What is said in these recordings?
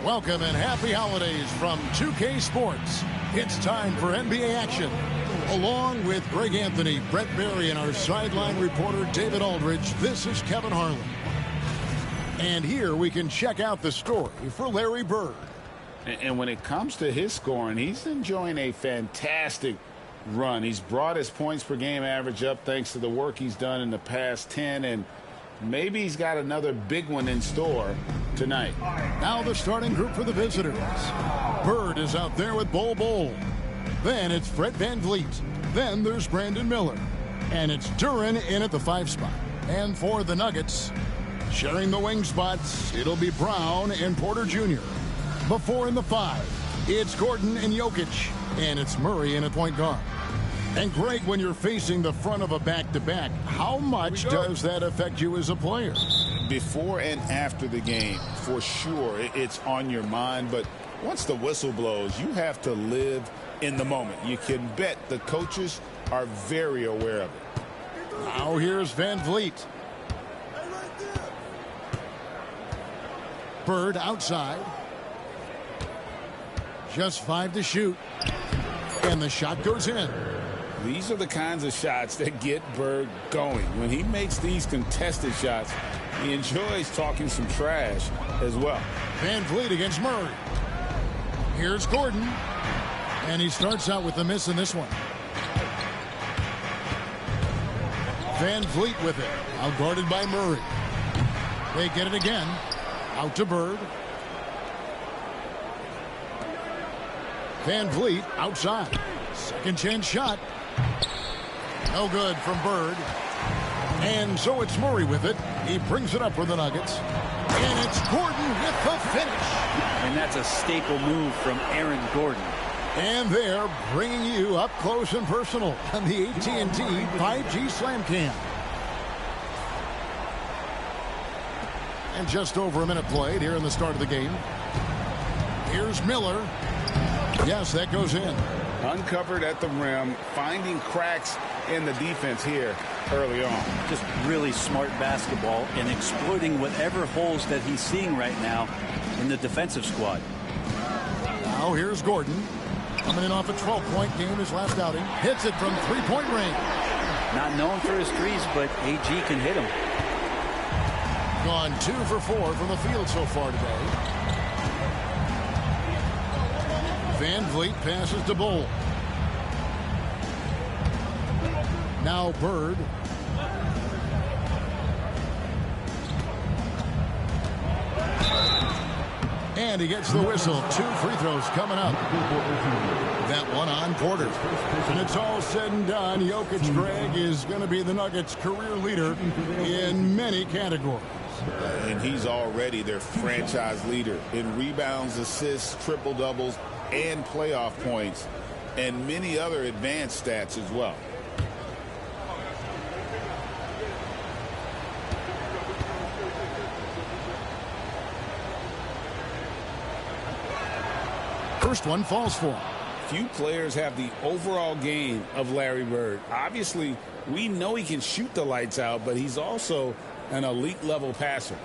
Welcome and happy holidays from 2K Sports. It's time for NBA action. Along with Greg Anthony, Brett Berry, and our sideline reporter David Aldridge, this is Kevin Harlan. And here we can check out the story for Larry Bird. And when it comes to his scoring, he's enjoying a fantastic run. He's brought his points per game average up thanks to the work he's done in the past 10, and maybe he's got another big one in store tonight. Now the starting group for the visitors. Bird is out there with Bol. Then it's Fred VanVleet. Then there's Brandon Miller. And it's Duren in at the 5 spot. And for the Nuggets, sharing the wing spots, it'll be Brown and Porter Jr. Before in the 5, it's Gordon and Jokic. And it's Murray in at point guard. And Greg, when you're facing the front of a back-to-back, how much does that affect you as a player? Before and after the game, for sure, it's on your mind. But once the whistle blows, you have to live in the moment. You can bet the coaches are very aware of it. Now here's VanVleet. Bird outside. Just 5 to shoot. And the shot goes in. These are the kinds of shots that get Bird going. When he makes these contested shots, he enjoys talking some trash as well. VanVleet against Murray. Here's Gordon. And he starts out with a miss in this one. VanVleet with it. Out guarded by Murray. They get it again. Out to Bird. VanVleet outside. Second chance shot. No good from Bird. And so it's Murray with it. He brings it up for the Nuggets. And it's Gordon with the finish. And that's a staple move from Aaron Gordon. And they're bringing you up close and personal on the AT&T 5G Slam Cam. And just over a minute played here in the start of the game. Here's Miller. Yes, that goes in. Uncovered at the rim, finding cracks in the defense here early on. Just really smart basketball and exploiting whatever holes that he's seeing right now in the defensive squad. Now here's Gordon. Coming in off a 12-point game his last outing. Hits it from three-point range. Not known for his threes, but AG can hit him. Gone 2 for 4 from the field so far today. VanVleet passes to Bol. Now Bird. And he gets the whistle. 2 free throws coming up. That one on Porter. And it's all said and done. Jokic, Greg, is going to be the Nuggets' career leader in many categories. And he's already their franchise leader in rebounds, assists, triple-doubles, and playoff points, and many other advanced stats as well. First one falls for him. Few players have the overall game of Larry Bird. Obviously, we know he can shoot the lights out, but he's also an elite-level passer.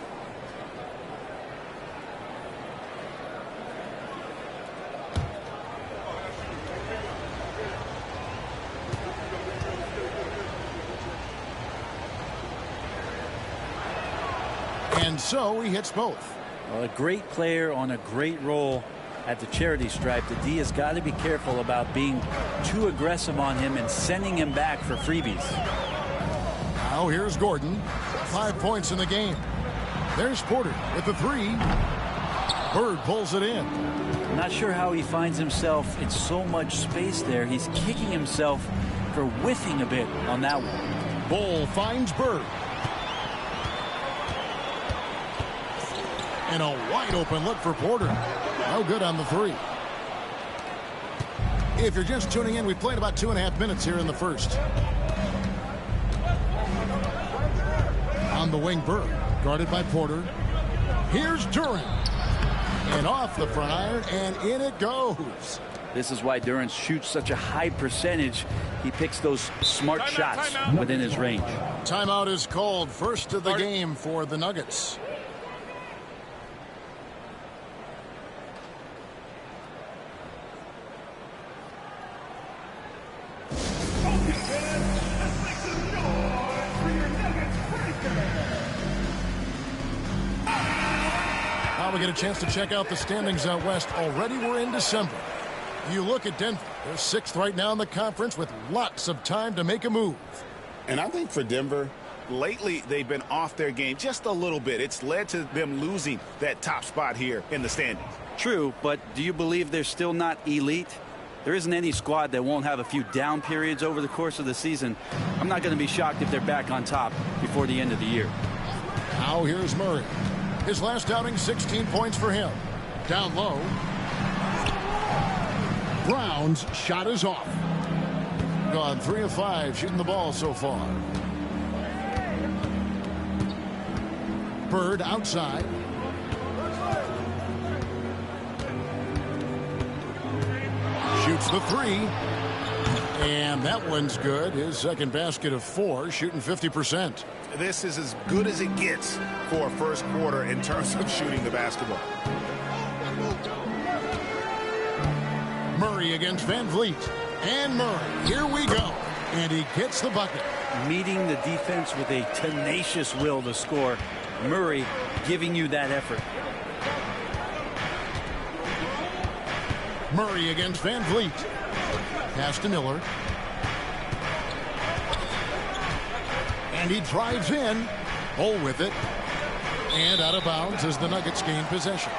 And so he hits both. Well, a great player on a great role at the charity stripe. The D has got to be careful about being too aggressive on him and sending him back for freebies. Now here's Gordon. 5 points in the game. There's Porter with the 3. Bird pulls it in. I'm not sure how he finds himself in so much space there. He's kicking himself for whiffing a bit on that one. Bol finds Bird. And a wide open look for Porter. No good on the 3. If you're just tuning in, we played about 2.5 minutes here in the first. On the wing, Bird, guarded by Porter. Here's Duren. And off the front iron, and in it goes. This is why Duren shoots such a high percentage. He picks those smart shots within his range. Timeout is called. First of the game for the Nuggets. Now we get a chance to check out the standings out west. Already we're in December. You look at Denver. They're 6th right now in the conference with lots of time to make a move. And I think for Denver, lately they've been off their game just a little bit. It's led to them losing that top spot here in the standings. True, but do you believe they're still not elite? There isn't any squad that won't have a few down periods over the course of the season. I'm not going to be shocked if they're back on top before the end of the year. Now here's Murray. His last outing, 16 points for him. Down low. Brown's shot is off. Gone 3 of 5 shooting the ball so far. Bird outside. Shoots the 3. And that one's good. His second basket of 4, shooting 50%. This is as good as it gets for a first quarter in terms of shooting the basketball. Murray against Van Vliet. And Murray, here we go. And he gets the bucket. Meeting the defense with a tenacious will to score. Murray giving you that effort. Murray against Van Vliet. Pass to Miller. And he drives in. Bull with it. And out of bounds as the Nuggets gain possession.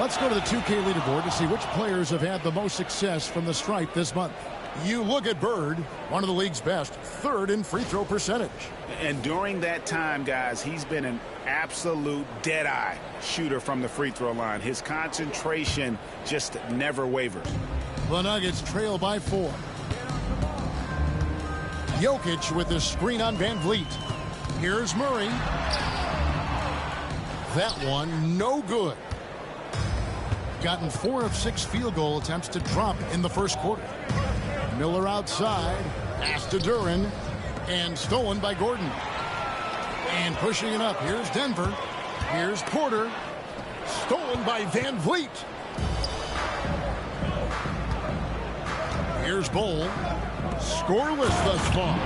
Let's go to the 2K leaderboard to see which players have had the most success from the stripe this month. You look at Bird, one of the league's best, 3rd in free throw percentage. And during that time, guys, he's been an absolute dead-eye shooter from the free throw line. His concentration just never wavers. The Nuggets trail by 4. Jokic with the screen on Van Vliet. Here's Murray. That one, no good. Gotten 4 of 6 field goal attempts to drop in the first quarter. Miller outside. Pass to Duren. And stolen by Gordon. And pushing it up. Here's Denver. Here's Porter. Stolen by Van Vliet. Here's Bull. Scoreless thus far.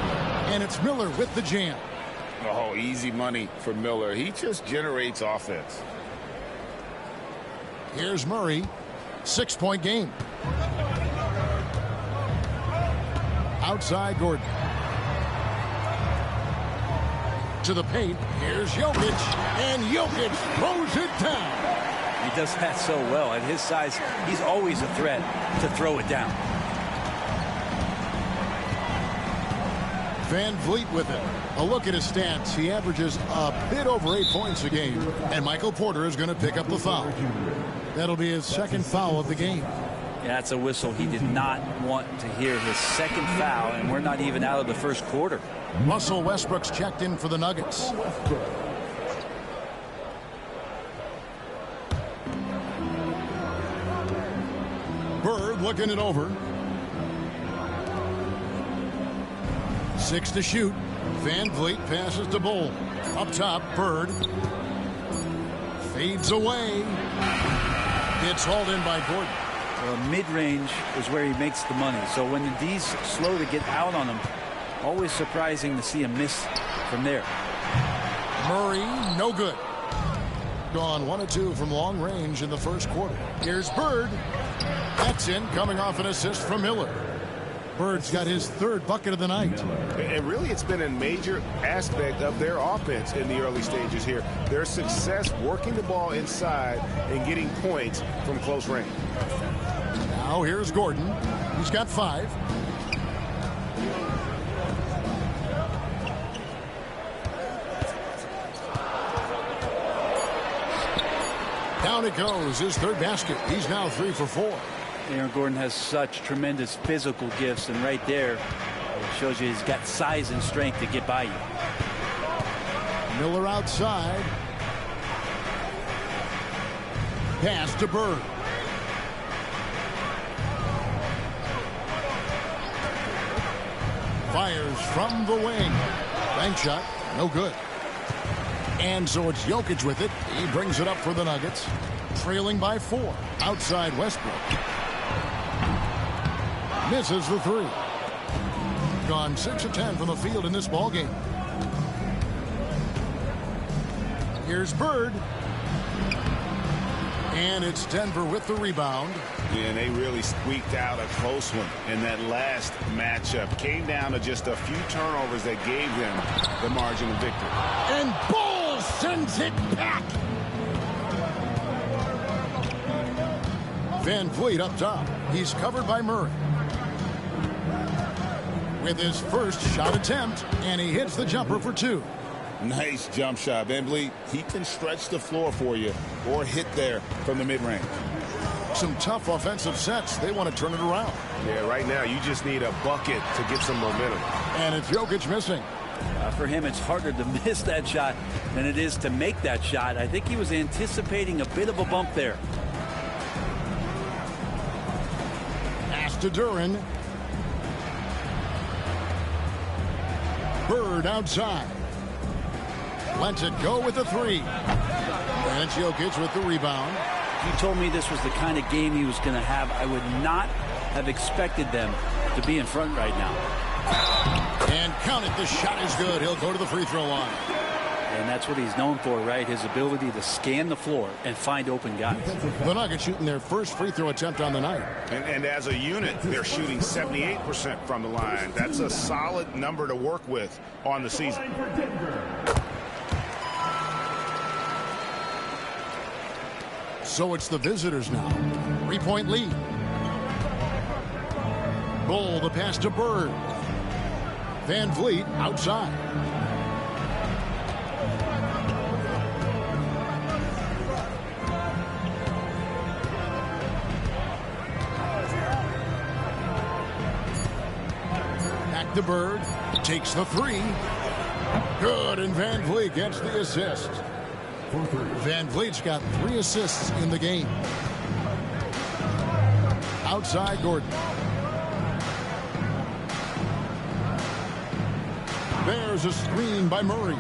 And it's Miller with the jam. Oh, easy money for Miller. He just generates offense. Here's Murray. 6-point game. Outside Gordon. To the paint. Here's Jokic. And Jokic throws it down. He does that so well. At his size, he's always a threat to throw it down. Van Vliet with it. A look at his stats. He averages a bit over 8 points a game. And Michael Porter is going to pick up the foul. That'll be his second foul of the game. Yeah, that's a whistle. He did not want to hear his second foul, and we're not even out of the first quarter. Russell Westbrook's checked in for the Nuggets. Bird looking it over. 6 to shoot. Van Vliet passes to Bull. Up top, Bird. Fades away. It's hauled in by Gordon. Mid-range is where he makes the money. So when the D's slow to get out on him, always surprising to see him miss from there. Murray, no good. Gone 1 of 2 from long range in the first quarter. Here's Bird. That's in, coming off an assist from Miller. Bird's got his 3rd bucket of the night. And really, it's been a major aspect of their offense in the early stages here. Their success working the ball inside and getting points from close range. Now here's Gordon. He's got 5. Down it goes. His 3rd basket. He's now 3 for 4. Aaron Gordon has such tremendous physical gifts, and right there it shows you he's got size and strength to get by you. Miller outside. Pass to Bird. Fires from the wing. Bank shot, no good. And so it's Jokic with it. He brings it up for the Nuggets. Trailing by 4. Outside Westbrook. Misses the 3. Gone 6 of 10 from the field in this ballgame. Here's Bird. And it's Denver with the rebound. Yeah, and they really squeaked out a close one in that last matchup. Came down to just a few turnovers that gave them the margin of victory. And Bull sends it back. Van Vliet up top. He's covered by Murray. With his first shot attempt, and he hits the jumper for two. Nice jump shot. Van Vliet, he can stretch the floor for you or hit there from the mid-range. Some tough offensive sets. They want to turn it around. Yeah, right now you just need a bucket to get some momentum. And it's Jokic missing. For him, it's harder to miss that shot than it is to make that shot. I think he was anticipating a bit of a bump there. Pass to Duren. Bird outside. Lets it go with the three. And it's Jokic with the rebound. If you told me this was the kind of game he was going to have, I would not have expected them to be in front right now. And count it, the shot is good. He'll go to the free throw line. And that's what he's known for, right? His ability to scan the floor and find open guys. The Nuggets shooting their first free throw attempt on the night. And as a unit, they're shooting 78% from the line. That's a solid number to work with on the season. So it's the visitors now. 3-point lead. Bull, the pass to Bird. Van Vliet outside. Back to Bird. Takes the three. Good, and Van Vliet gets the assist. Van Vliet's got 3 assists in the game. Outside Gordon. There's a screen by Murray.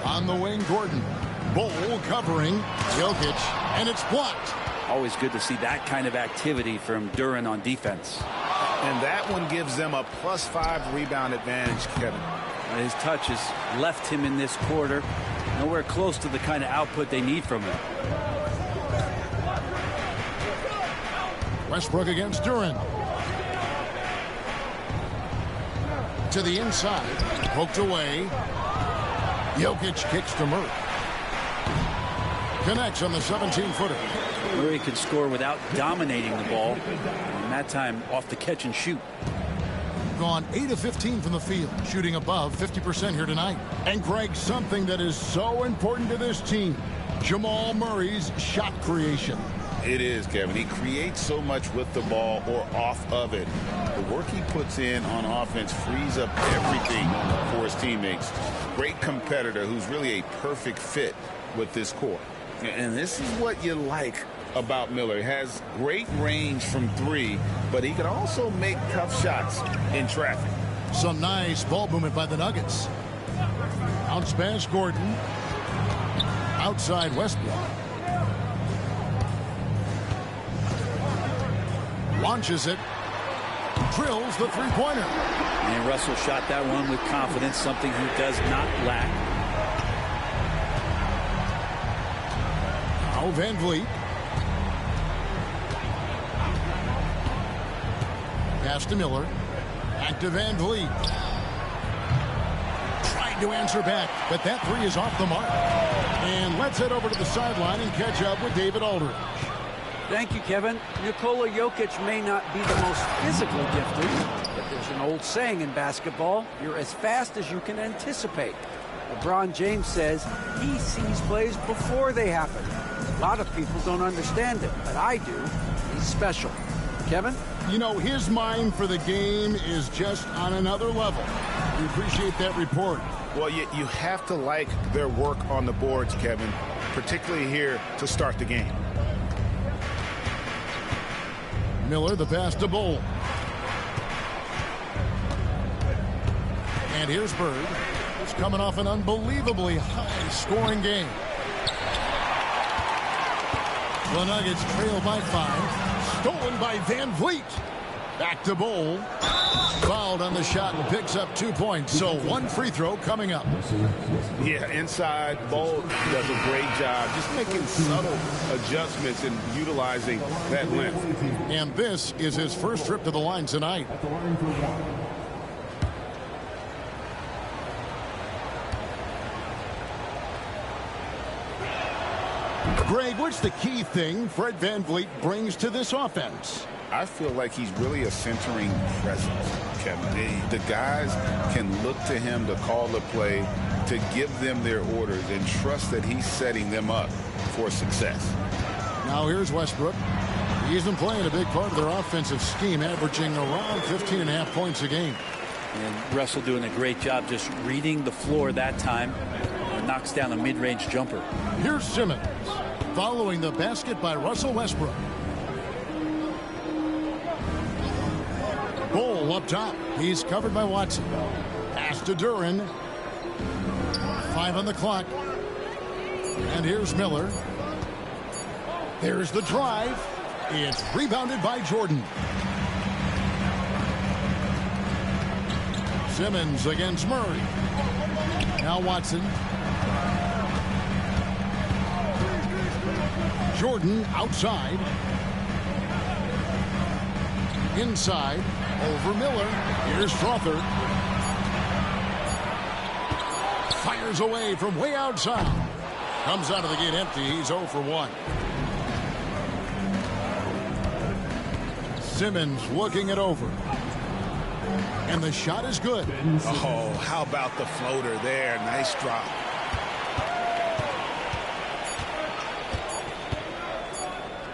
On the wing, Gordon. Bull covering Jokic, and it's blocked. Always good to see that kind of activity from Duren on defense. And that one gives them a +5 rebound advantage, Kevin. His touch has left him in this quarter nowhere close to the kind of output they need from him. Westbrook against Duren. To the inside. Poked away. Jokic kicks to Murray. Connects on the 17-footer. Murray could score without dominating the ball. And that time off the catch and shoot. Gone 8 of 15 from the field, shooting above 50% here tonight. And Greg, something that is so important to this team, Jamal Murray's shot creation. It is, Kevin. He creates so much with the ball or off of it. The work he puts in on offense frees up everything for his teammates. Great competitor who's really a perfect fit with this core. And this is what you like about Miller. He has great range from 3, but he can also make tough shots in traffic. Some nice ball movement by the Nuggets. Bounce pass Gordon. Outside Westbrook. Launches it. Drills the three-pointer. And Russell shot that one with confidence, something he does not lack. Now Van Vliet. Pass to Miller. Back to Van Vliet. Tried to answer back, but that three is off the mark. And let's head over to the sideline and catch up with David Aldridge. Thank you, Kevin. Nikola Jokic may not be the most physically gifted, but there's an old saying in basketball, you're as fast as you can anticipate. LeBron James says he sees plays before they happen. A lot of people don't understand it, but I do. He's special. Kevin? You know, his mind for the game is just on another level. We appreciate that report. Well, you have to like their work on the boards, Kevin, particularly here to start the game. Miller, the pass to Bull. And here's Bird. It's coming off an unbelievably high-scoring game. The Nuggets trail by 5. Stolen by Van Vliet. Back to Bull. Fouled on the shot and picks up 2 points. So 1 free throw coming up. Yeah, inside, Bol does a great job just making subtle adjustments and utilizing that length. And this is his first trip to the line tonight. Greg, what's the key thing Fred VanVleet brings to this offense? I feel like he's really a centering presence, Kevin. The guys can look to him to call the play, to give them their orders, and trust that he's setting them up for success. Now here's Westbrook. He's been playing a big part of their offensive scheme, averaging around 15.5 points a game. And Russell doing a great job just reading the floor that time. Knocks down a mid-range jumper. Here's Simmons, following the basket by Russell Westbrook. Bol up top. He's covered by Watson. Pass to Duren. 5 on the clock. And here's Miller. There's the drive. It's rebounded by Jordan. Simmons against Murray. Now Watson. Jordan outside. Inside. Over Miller. Here's Strother. Fires away from way outside. Comes out of the gate empty. He's 0 for 1. Simmons looking it over. And the shot is good. Oh, how about the floater there? Nice drop.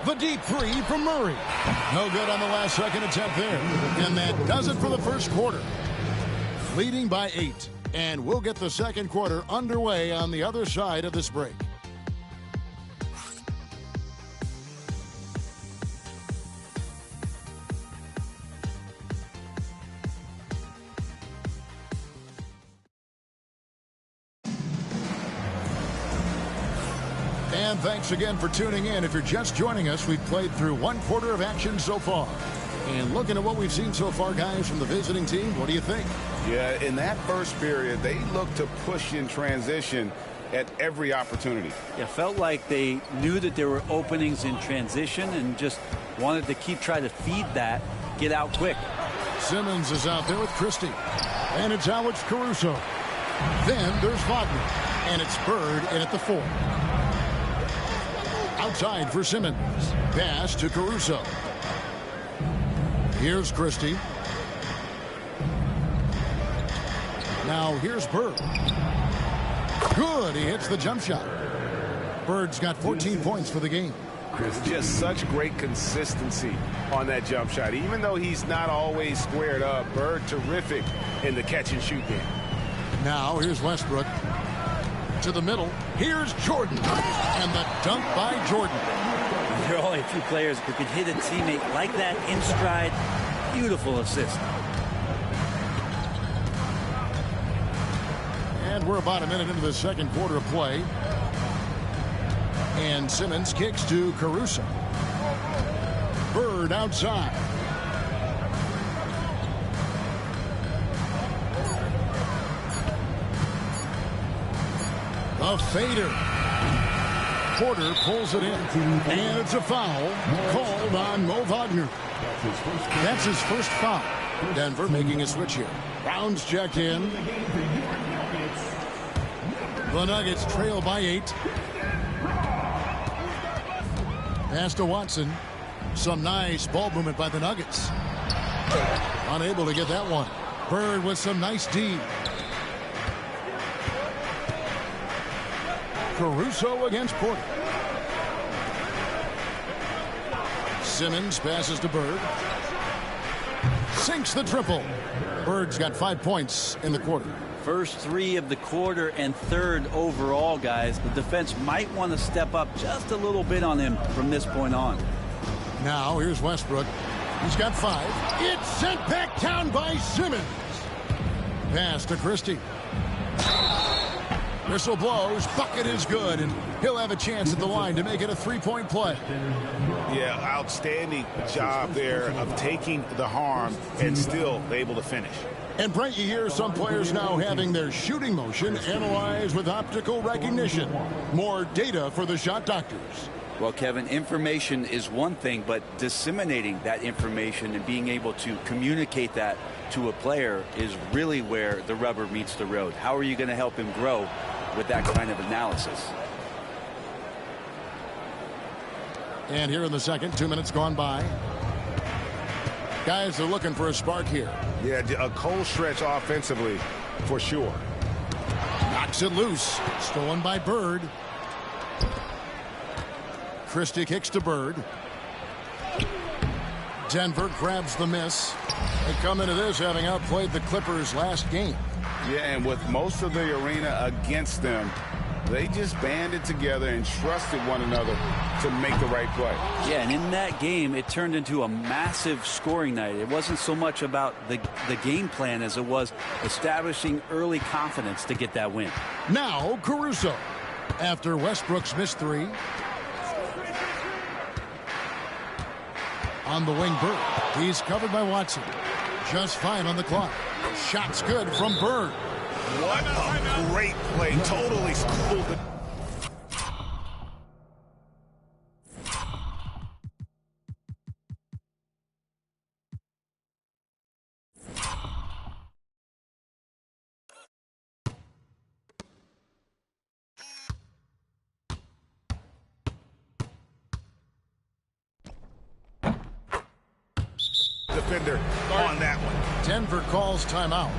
The deep three from Murray. No good on the last second attempt there. And that does it for the first quarter. Leading by 8. And we'll get the second quarter underway on the other side of this break. And thanks again for tuning in. If you're just joining us, we've played through 1 quarter of action so far. And looking at what we've seen so far, guys, from the visiting team, what do you think? Yeah, in that first period, they looked to push in transition at every opportunity. Yeah, felt like they knew that there were openings in transition and just wanted to keep trying to feed that, get out quick. Simmons is out there with Christie. And it's Alex Caruso. Then there's Wagner. And it's Bird in at the 4. Outside for Simmons. Pass to Caruso. Here's Christie. Now here's Bird. Good. He hits the jump shot. Bird's got 14 points for the game. Just such great consistency on that jump shot. Even though he's not always squared up, Bird terrific in the catch and shoot game. Now here's Westbrook. To the middle. Here's Jordan. And the dunk by Jordan. There are only a few players who can hit a teammate like that in stride. Beautiful assist. And we're about a minute into the second quarter of play. And Simmons kicks to Caruso. Bird outside. A fader. Porter pulls it in. And it's a foul called on Mo Wagner. That's his first foul. Denver making a switch here. Brown's checked in. The Nuggets trail by 8. Pass to Watson. Some nice ball movement by the Nuggets. Unable to get that one. Bird with some nice D. Caruso against Porter. Simmons passes to Bird. Sinks the triple. Bird's got 5 points in the quarter. First 3 of the quarter and third overall, guys. The defense might want to step up just a little bit on him from this point on. Now here's Westbrook. He's got 5. It's sent back down by Simmons. Pass to Christie. Whistle blows, bucket is good, and he'll have a chance at the line to make it a three-point play. Yeah, outstanding job there of taking the harm and still able to finish. And Brent, you hear some players now having their shooting motion analyzed with optical recognition. More data for the shot doctors. Well, Kevin, information is one thing, but disseminating that information and being able to communicate that to a player is really where the rubber meets the road. How are you going to help him grow with that kind of analysis? And here in the second, 2 minutes gone by. Guys are looking for a spark here. Yeah, a cold stretch offensively for sure. Knocks it loose. Stolen by Bird. Christie kicks to Bird. Denver grabs the miss. They come into this having outplayed the Clippers last game. Yeah, and with most of the arena against them, they just banded together and trusted one another to make the right play. Yeah, and in that game, it turned into a massive scoring night. It wasn't so much about the game plan as it was establishing early confidence to get that win. Now Caruso. After Westbrook's missed three. On the wing, Bird. He's covered by Watson. Just 5 on the clock. Shot's good from Bird. What a great play. Totally schooled the... defender on that one. Denver calls timeout.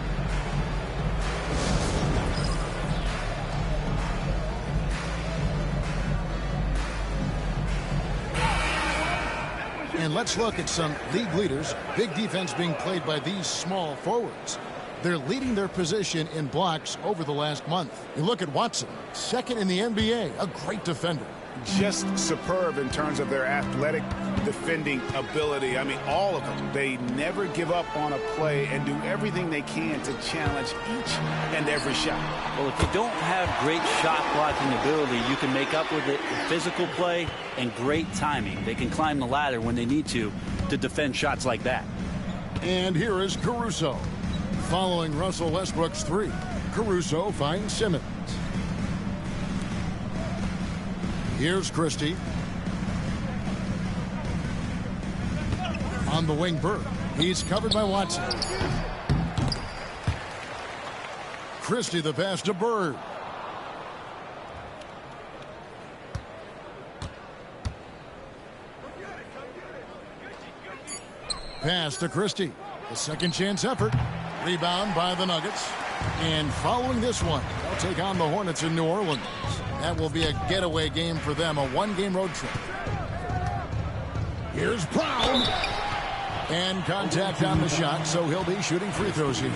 And let's look at some league leaders. Big defense being played by these small forwards. They're leading their position in blocks over the last month. You look at Watson, second in the NBA, a great defender. Just superb in terms of their athletic defending ability. I mean, all of them. They never give up on a play and do everything they can to challenge each and every shot. Well, if you don't have great shot blocking ability, you can make up with it with physical play and great timing. They can climb the ladder when they need to defend shots like that. And here is Caruso. Following Russell Westbrook's three, Caruso finds Simmons. Here's Christie. On the wing, Bird. He's covered by Watson. Christie the pass to Bird. Pass to Christie. The second chance effort. Rebound by the Nuggets. And following this one, they'll take on the Hornets in New Orleans. That will be a getaway game for them, a one-game road trip. Here's Brown. And contact on the shot, so he'll be shooting free throws here.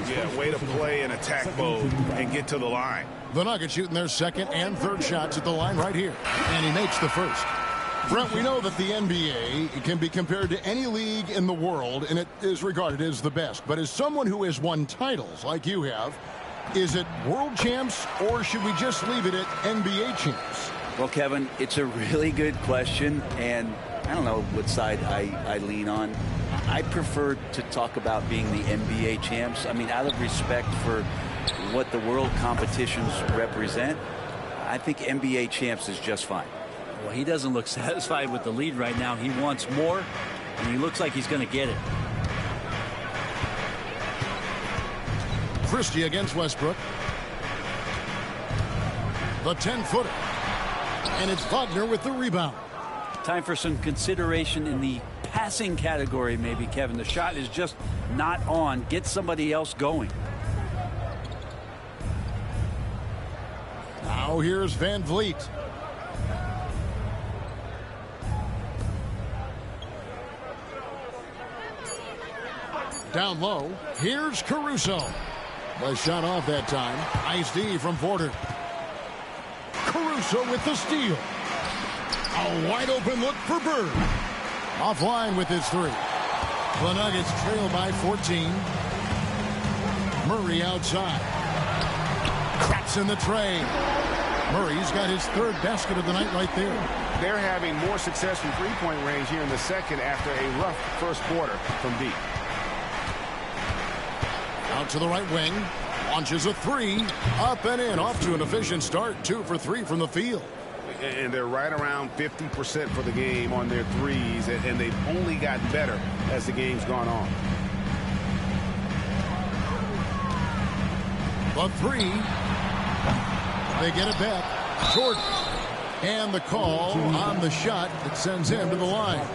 Yeah, way to play in attack mode and get to the line. The Nuggets shooting their second and third shots at the line right here. And he makes the first. Brent, we know that the NBA can be compared to any league in the world, and it is regarded as the best. But as someone who has won titles like you have, is it world champs, or should we just leave it at NBA champs? Well, Kevin, it's a really good question, and I don't know what side I lean on. I prefer to talk about being the NBA champs. I mean, out of respect for what the world competitions represent, I think NBA champs is just fine. Well, he doesn't look satisfied with the lead right now. He wants more, and he looks like he's going to get it. Christie against Westbrook. The 10-footer. And it's Wagner with the rebound. Time for some consideration in the passing category, maybe, Kevin. The shot is just not on. Get somebody else going. Now here's Van Vliet. Down low, here's Caruso. Was shot off that time. Nice D from Porter. Caruso with the steal. A wide open look for Bird. Offline with his three. The Nuggets trail by 14. Murray outside. Cracks Gets in the tray. Murray's got his third basket of the night right there. They're having more success from three-point range here in the second after a rough first quarter from deep. Out to the right wing. Launches a three. Up and in. Off to an efficient start. 2 for 3 from the field. And they're right around 50% for the game on their threes. And they've only gotten better as the game's gone on. The three. They get it back. Jordan. And the call on the shot that sends him to the line.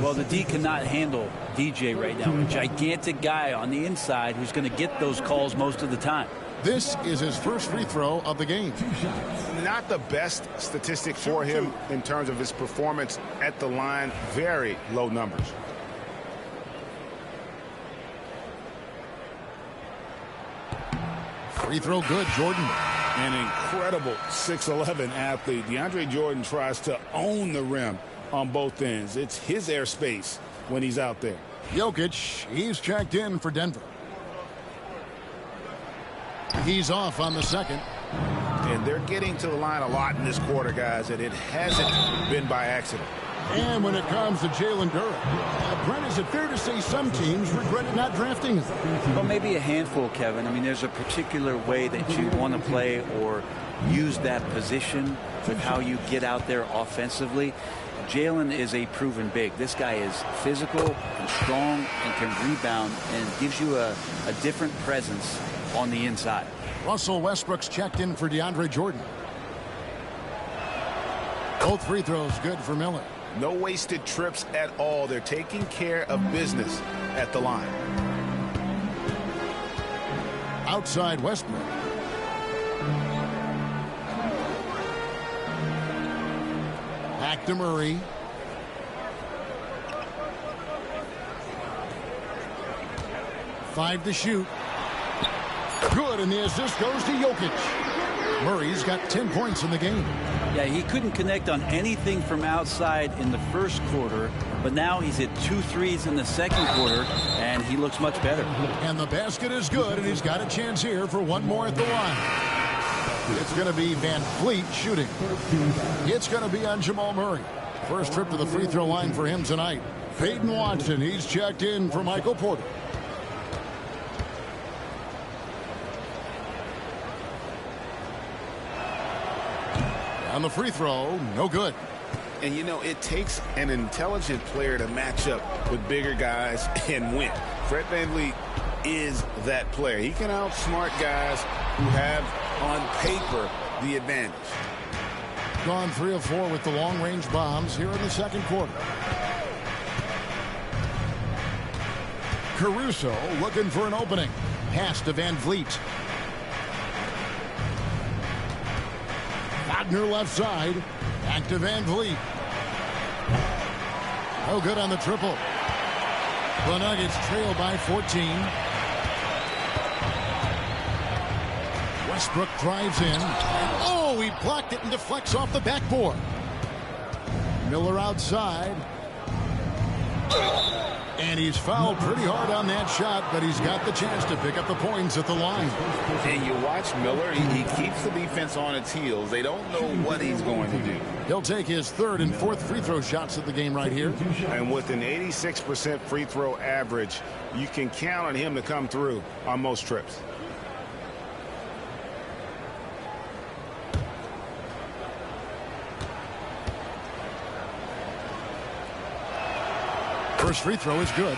Well, the D cannot handle DJ right now. A gigantic guy on the inside who's going to get those calls most of the time. This is his first free throw of the game. Not the best statistic for him in terms of his performance at the line. Very low numbers. Free throw good, Jordan. An incredible 6'11" athlete. DeAndre Jordan tries to own the rim on both ends. It's his airspace when he's out there. Jokic, he's checked in for Denver. He's off on the second. And they're getting to the line a lot in this quarter, guys, and it hasn't been by accident. And when it comes to Jalen Duren, Brent, is it fair to say some teams regretted not drafting him? Well, maybe a handful, Kevin. I mean, there's a particular way that you want to play or use that position with how you get out there offensively. Jalen is a proven big. This guy is physical and strong and can rebound and gives you a different presence on the inside. Russell Westbrook's checked in for DeAndre Jordan. Both free throws good for Miller. No wasted trips at all. They're taking care of business at the line. Outside Westbrook. Back to Murray. Five to shoot. Good, and the assist goes to Jokic. Murray's got 10 points in the game. Yeah, he couldn't connect on anything from outside in the first quarter, but now he's hit 2 threes in the second quarter, and he looks much better. And the basket is good, and he's got a chance here for one more at the line. It's going to be Van Fleet shooting. It's going to be on Jamal Murray. First trip to the free throw line for him tonight. Peyton Watson, he's checked in for Michael Porter. On the free throw, no good. And, you know, it takes an intelligent player to match up with bigger guys and win. Fred VanVleet is that player. He can outsmart guys who have, on paper, the advantage. Gone 3 of 4 with the long-range bombs here in the second quarter. Caruso looking for an opening. Pass to Van Vliet. Wagner left side. Back to Van Vliet. Oh, good on the triple. The Nuggets trail by 14. Westbrook drives in. Oh, he blocked it and deflects off the backboard. Miller outside. And he's fouled pretty hard on that shot, but he's got the chance to pick up the points at the line. And you watch Miller, he keeps the defense on its heels. They don't know what he's going to do. He'll take his third and fourth free throw shots of the game right here. And with an 86% free throw average, you can count on him to come through on most trips. First free throw is good.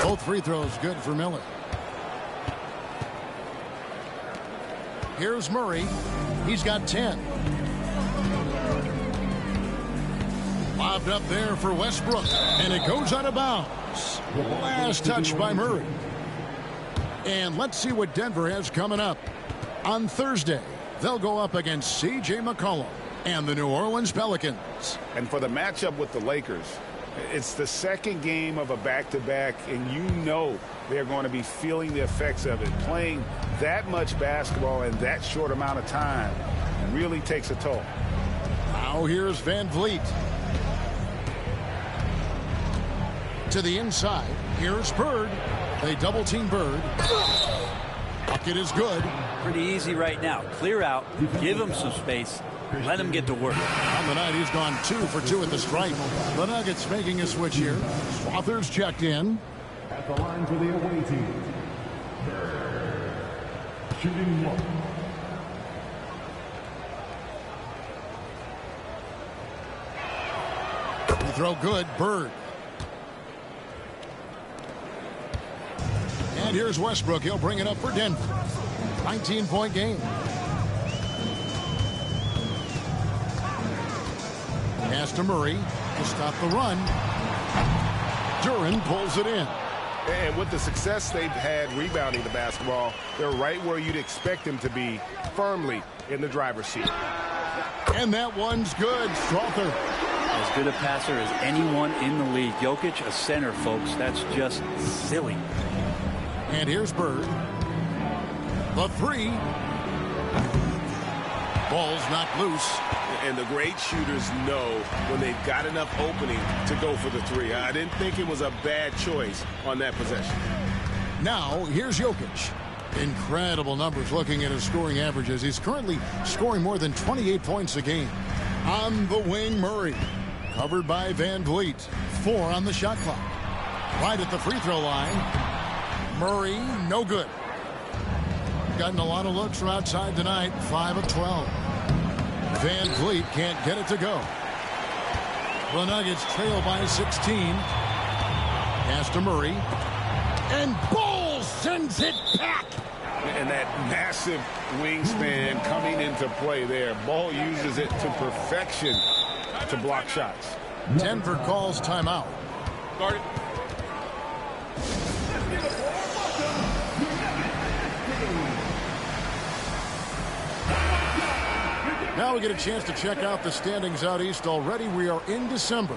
Both free throws good for Miller. Here's Murray. He's got 10. Lobbed up there for Westbrook, and it goes out of bounds. Last touch by Murray. And let's see what Denver has coming up. On Thursday, they'll go up against C.J. McCollum and the New Orleans Pelicans. And for the matchup with the Lakers, It's the second game of a back-to-back, and you know they're going to be feeling the effects of it. Playing that much basketball in that short amount of time really takes a toll. Now here's Van Vliet. To the inside. Here's Bird. They double-team Bird. Bucket is good. Pretty easy right now. Clear out. Give him some space. Let him get to work. On the night, he's gone 2 for 2 at the stripe. The Nuggets making a switch here. Strother's checked in. At the line for the away team. Shooting 1. Free throw good. Bird. And here's Westbrook. He'll bring it up for Denver. 19-point game. Pass to Murray to stop the run. Duren pulls it in. And with the success they've had rebounding the basketball, they're right where you'd expect them to be, firmly in the driver's seat. And that one's good. Strother. As good a passer as anyone in the league. Jokic, a center, folks. That's just silly. And here's Bird. The 3. Ball's knocked loose. And the great shooters know when they've got enough opening to go for the 3. I didn't think it was a bad choice on that possession. Now, here's Jokic. Incredible numbers looking at his scoring averages. He's currently scoring more than 28 points a game. On the wing, Murray. Covered by Van Vliet. 4 on the shot clock. Right at the free throw line. Murray, no good. Gotten a lot of looks from outside tonight. 5 of 12. Van Vliet can't get it to go. The Nuggets trail by 16. Pass to Murray. And Ball sends it back. And that massive wingspan coming into play there. Ball uses it to perfection to block shots. Denver calls timeout. Guard it. Now we get a chance to check out the standings out east. Already we are in December.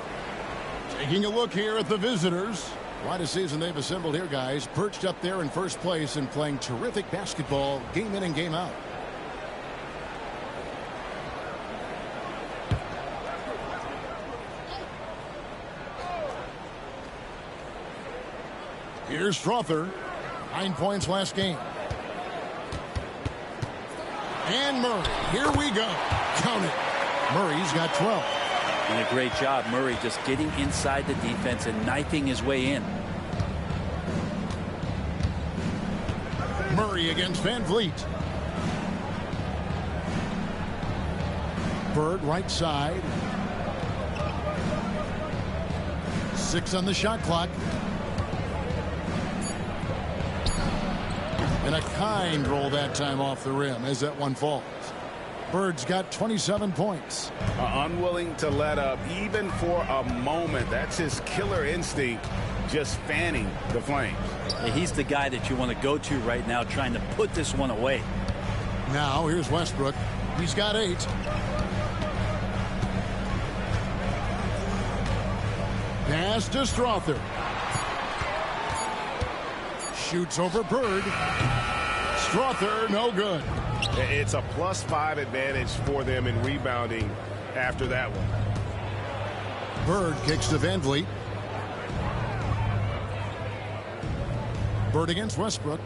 Taking a look here at the visitors. Quite a season they've assembled here, guys. Perched up there in first place and playing terrific basketball game in and game out. Here's Strother. 9 points last game. And Murray. Here we go. Count it. Murray's got 12. And a great job, Murray, just getting inside the defense and knifing his way in. Murray against Van Vliet. Bird right side. 6 on the shot clock. And a kind roll that time off the rim as that one falls. Bird's got 27 points. Unwilling to let up even for a moment. That's his killer instinct, just fanning the flames. He's the guy that you want to go to right now, trying to put this one away. Now here's Westbrook. He's got 8. Pass to Strother. Shoots over Bird. Strother, no good. It's a +5 advantage for them in rebounding after that one. Bird kicks to Van Vliet. Bird against Westbrook.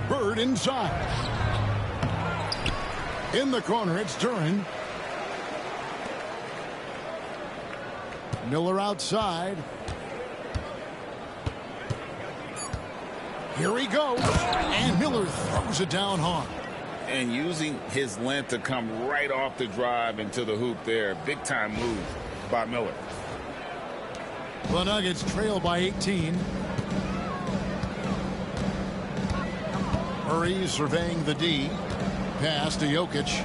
Bird inside. In the corner, it's Duren. Miller outside. Here he goes. And Miller throws it down hard. And using his length to come right off the drive into the hoop there. Big time move by Miller. The Nuggets trail by 18. Murray surveying the D. Pass to Jokic.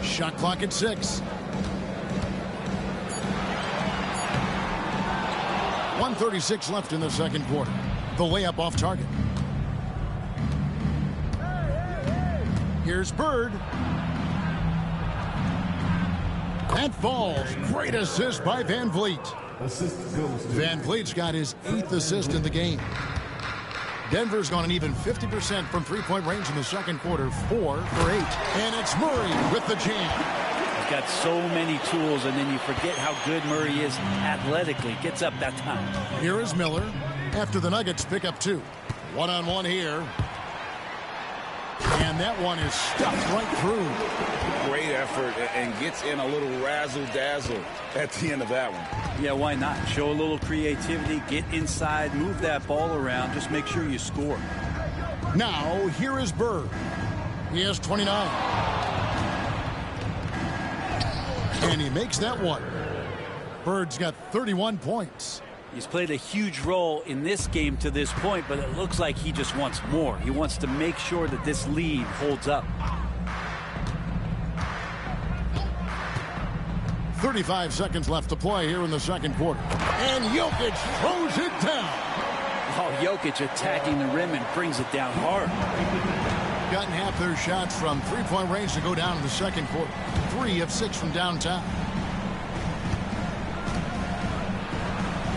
Shot clock at 6. 1:36 left in the second quarter. The layup off target. Here's Bird. That falls. Great assist by Van Vliet. Assist goes to Van Vliet's got his 8th assist in the game. Denver's gone an even 50% from three-point range in the second quarter, 4 for 8. And it's Murray with the jam. He's got so many tools, and then you forget how good Murray is athletically. Gets up that time. Here is Miller after the Nuggets pick up 2. One-on-one here. And that one is stuffed right through. Great effort and gets in a little razzle-dazzle at the end of that one. Yeah, why not? Show a little creativity, get inside, move that ball around. Just make sure you score. Now, here is Bird. He has 29. And he makes that one. Bird's got 31 points. He's played a huge role in this game to this point, but it looks like he just wants more. He wants to make sure that this lead holds up. 35 seconds left to play here in the second quarter. And Jokic throws it down. Oh, Jokic attacking the rim and brings it down hard. Gotten half their shots from three-point range to go down in the second quarter. 3 of 6 from downtown.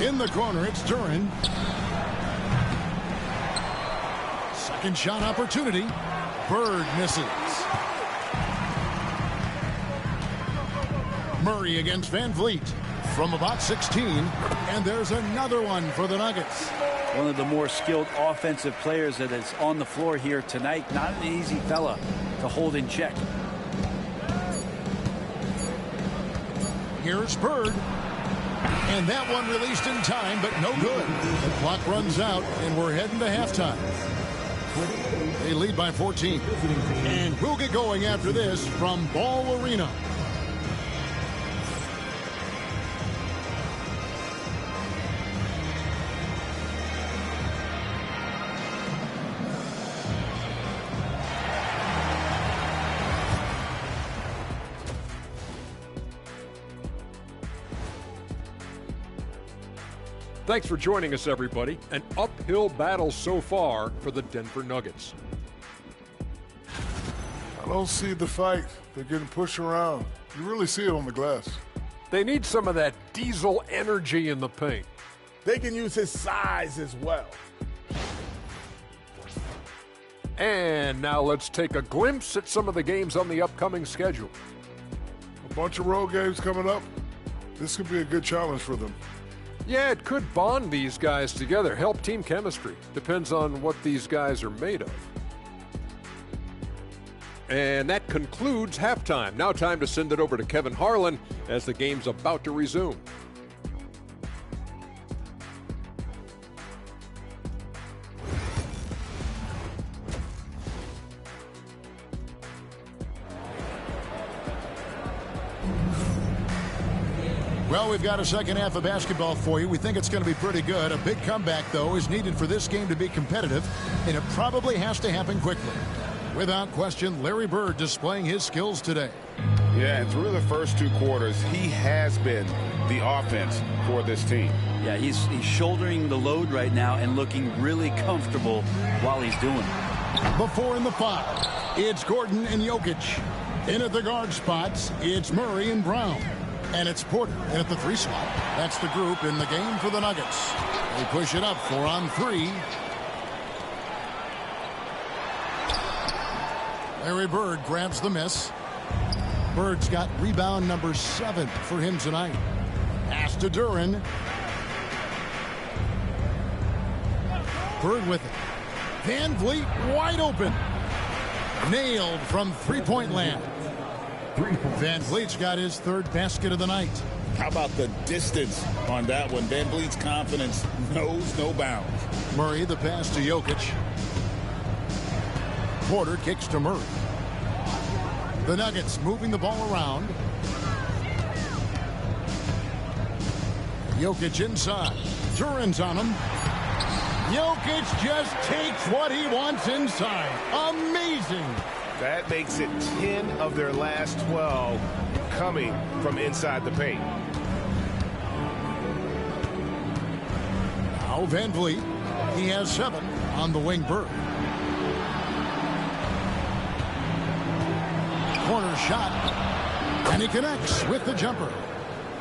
In the corner, it's Duren. Second shot opportunity. Bird misses. Murray against Van Vliet from about 16. And there's another one for the Nuggets. One of the more skilled offensive players that is on the floor here tonight. Not an easy fella to hold in check. Here's Bird. And that one released in time, but no good. The clock runs out, and we're heading to halftime. They lead by 14. And we'll get going after this from Ball Arena. Thanks for joining us, everybody. An uphill battle so far for the Denver Nuggets. I don't see the fight. They're getting pushed around. You really see it on the glass. They need some of that diesel energy in the paint. They can use his size as well. And now let's take a glimpse at some of the games on the upcoming schedule. A bunch of road games coming up. This could be a good challenge for them. Yeah, it could bond these guys together, help team chemistry. Depends on what these guys are made of. And that concludes halftime. Now time to send it over to Kevin Harlan as the game's about to resume. Well, we've got a second half of basketball for you. We think it's going to be pretty good. A big comeback, though, is needed for this game to be competitive, and it probably has to happen quickly. Without question, Larry Bird displaying his skills today. Yeah, and through the first 2 quarters, he has been the offense for this team. Yeah, he's shouldering the load right now and looking really comfortable while he's doing it. Before in the 5, it's Gordon and Jokic. In at the guard spots, it's Murray and Brown. And it's Porter in at the 3 slot. That's the group in the game for the Nuggets. They push it up 4 on 3. Larry Bird grabs the miss. Bird's got rebound number 7 for him tonight. Pass to Duren. Bird with it. Van Vliet wide open. Nailed from three-point land. Van Vliet's got his 3rd basket of the night. How about the distance on that one? Van Vliet's confidence knows no bounds. Murray, the pass to Jokic. Porter kicks to Murray. The Nuggets moving the ball around. Jokic inside. Duren's on him. Jokic just takes what he wants inside. Amazing. That makes it 10 of their last 12 coming from inside the paint. Now Van Vliet. He has 7 on the wing. Bird. first shot. And he connects with the jumper.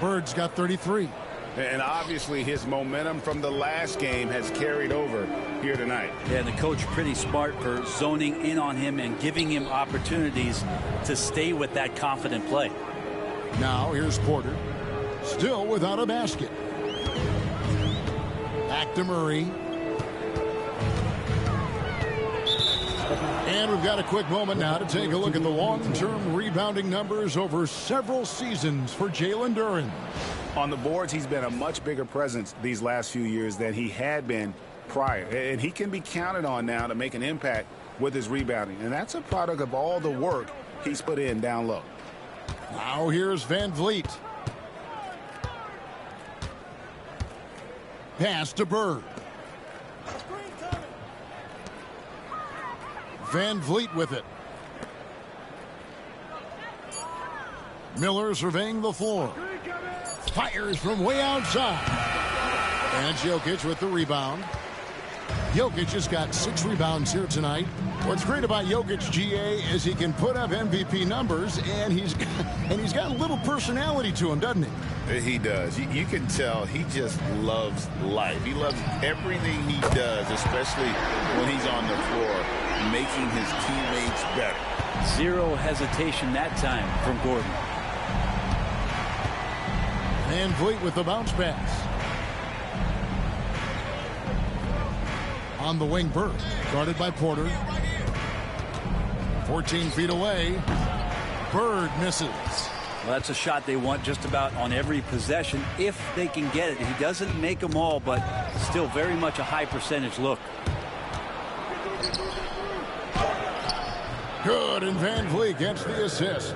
Bird's got 33. And obviously his momentum from the last game has carried over here tonight. Yeah, the coach pretty smart for zoning in on him and giving him opportunities to stay with that confident play. Now here's Porter. Still without a basket. Back to Murray. And we've got a quick moment now to take a look at the long-term rebounding numbers over several seasons for Jalen Duren. On the boards, he's been a much bigger presence these last few years than he had been prior. And he can be counted on now to make an impact with his rebounding. And that's a product of all the work he's put in down low. Now here's Van Vliet. Pass to Bird. Van Vliet with it. Miller surveying the floor. Fires from way outside. And Jokic with the rebound. Jokic has got 6 rebounds here tonight. What's great about Jokic, GA, is he can put up MVP numbers, and he's got a little personality to him, doesn't he? He does. You can tell he just loves life. He loves everything he does, especially when he's on the floor, making his teammates better. Zero hesitation that time from Gordon. Van Vliet with the bounce pass. On the wing, Bird, guarded by Porter. 14 feet away. Bird misses. Well, that's a shot they want just about on every possession if they can get it. He doesn't make them all, but still very much a high percentage look. Good, and Van Vliet gets the assist.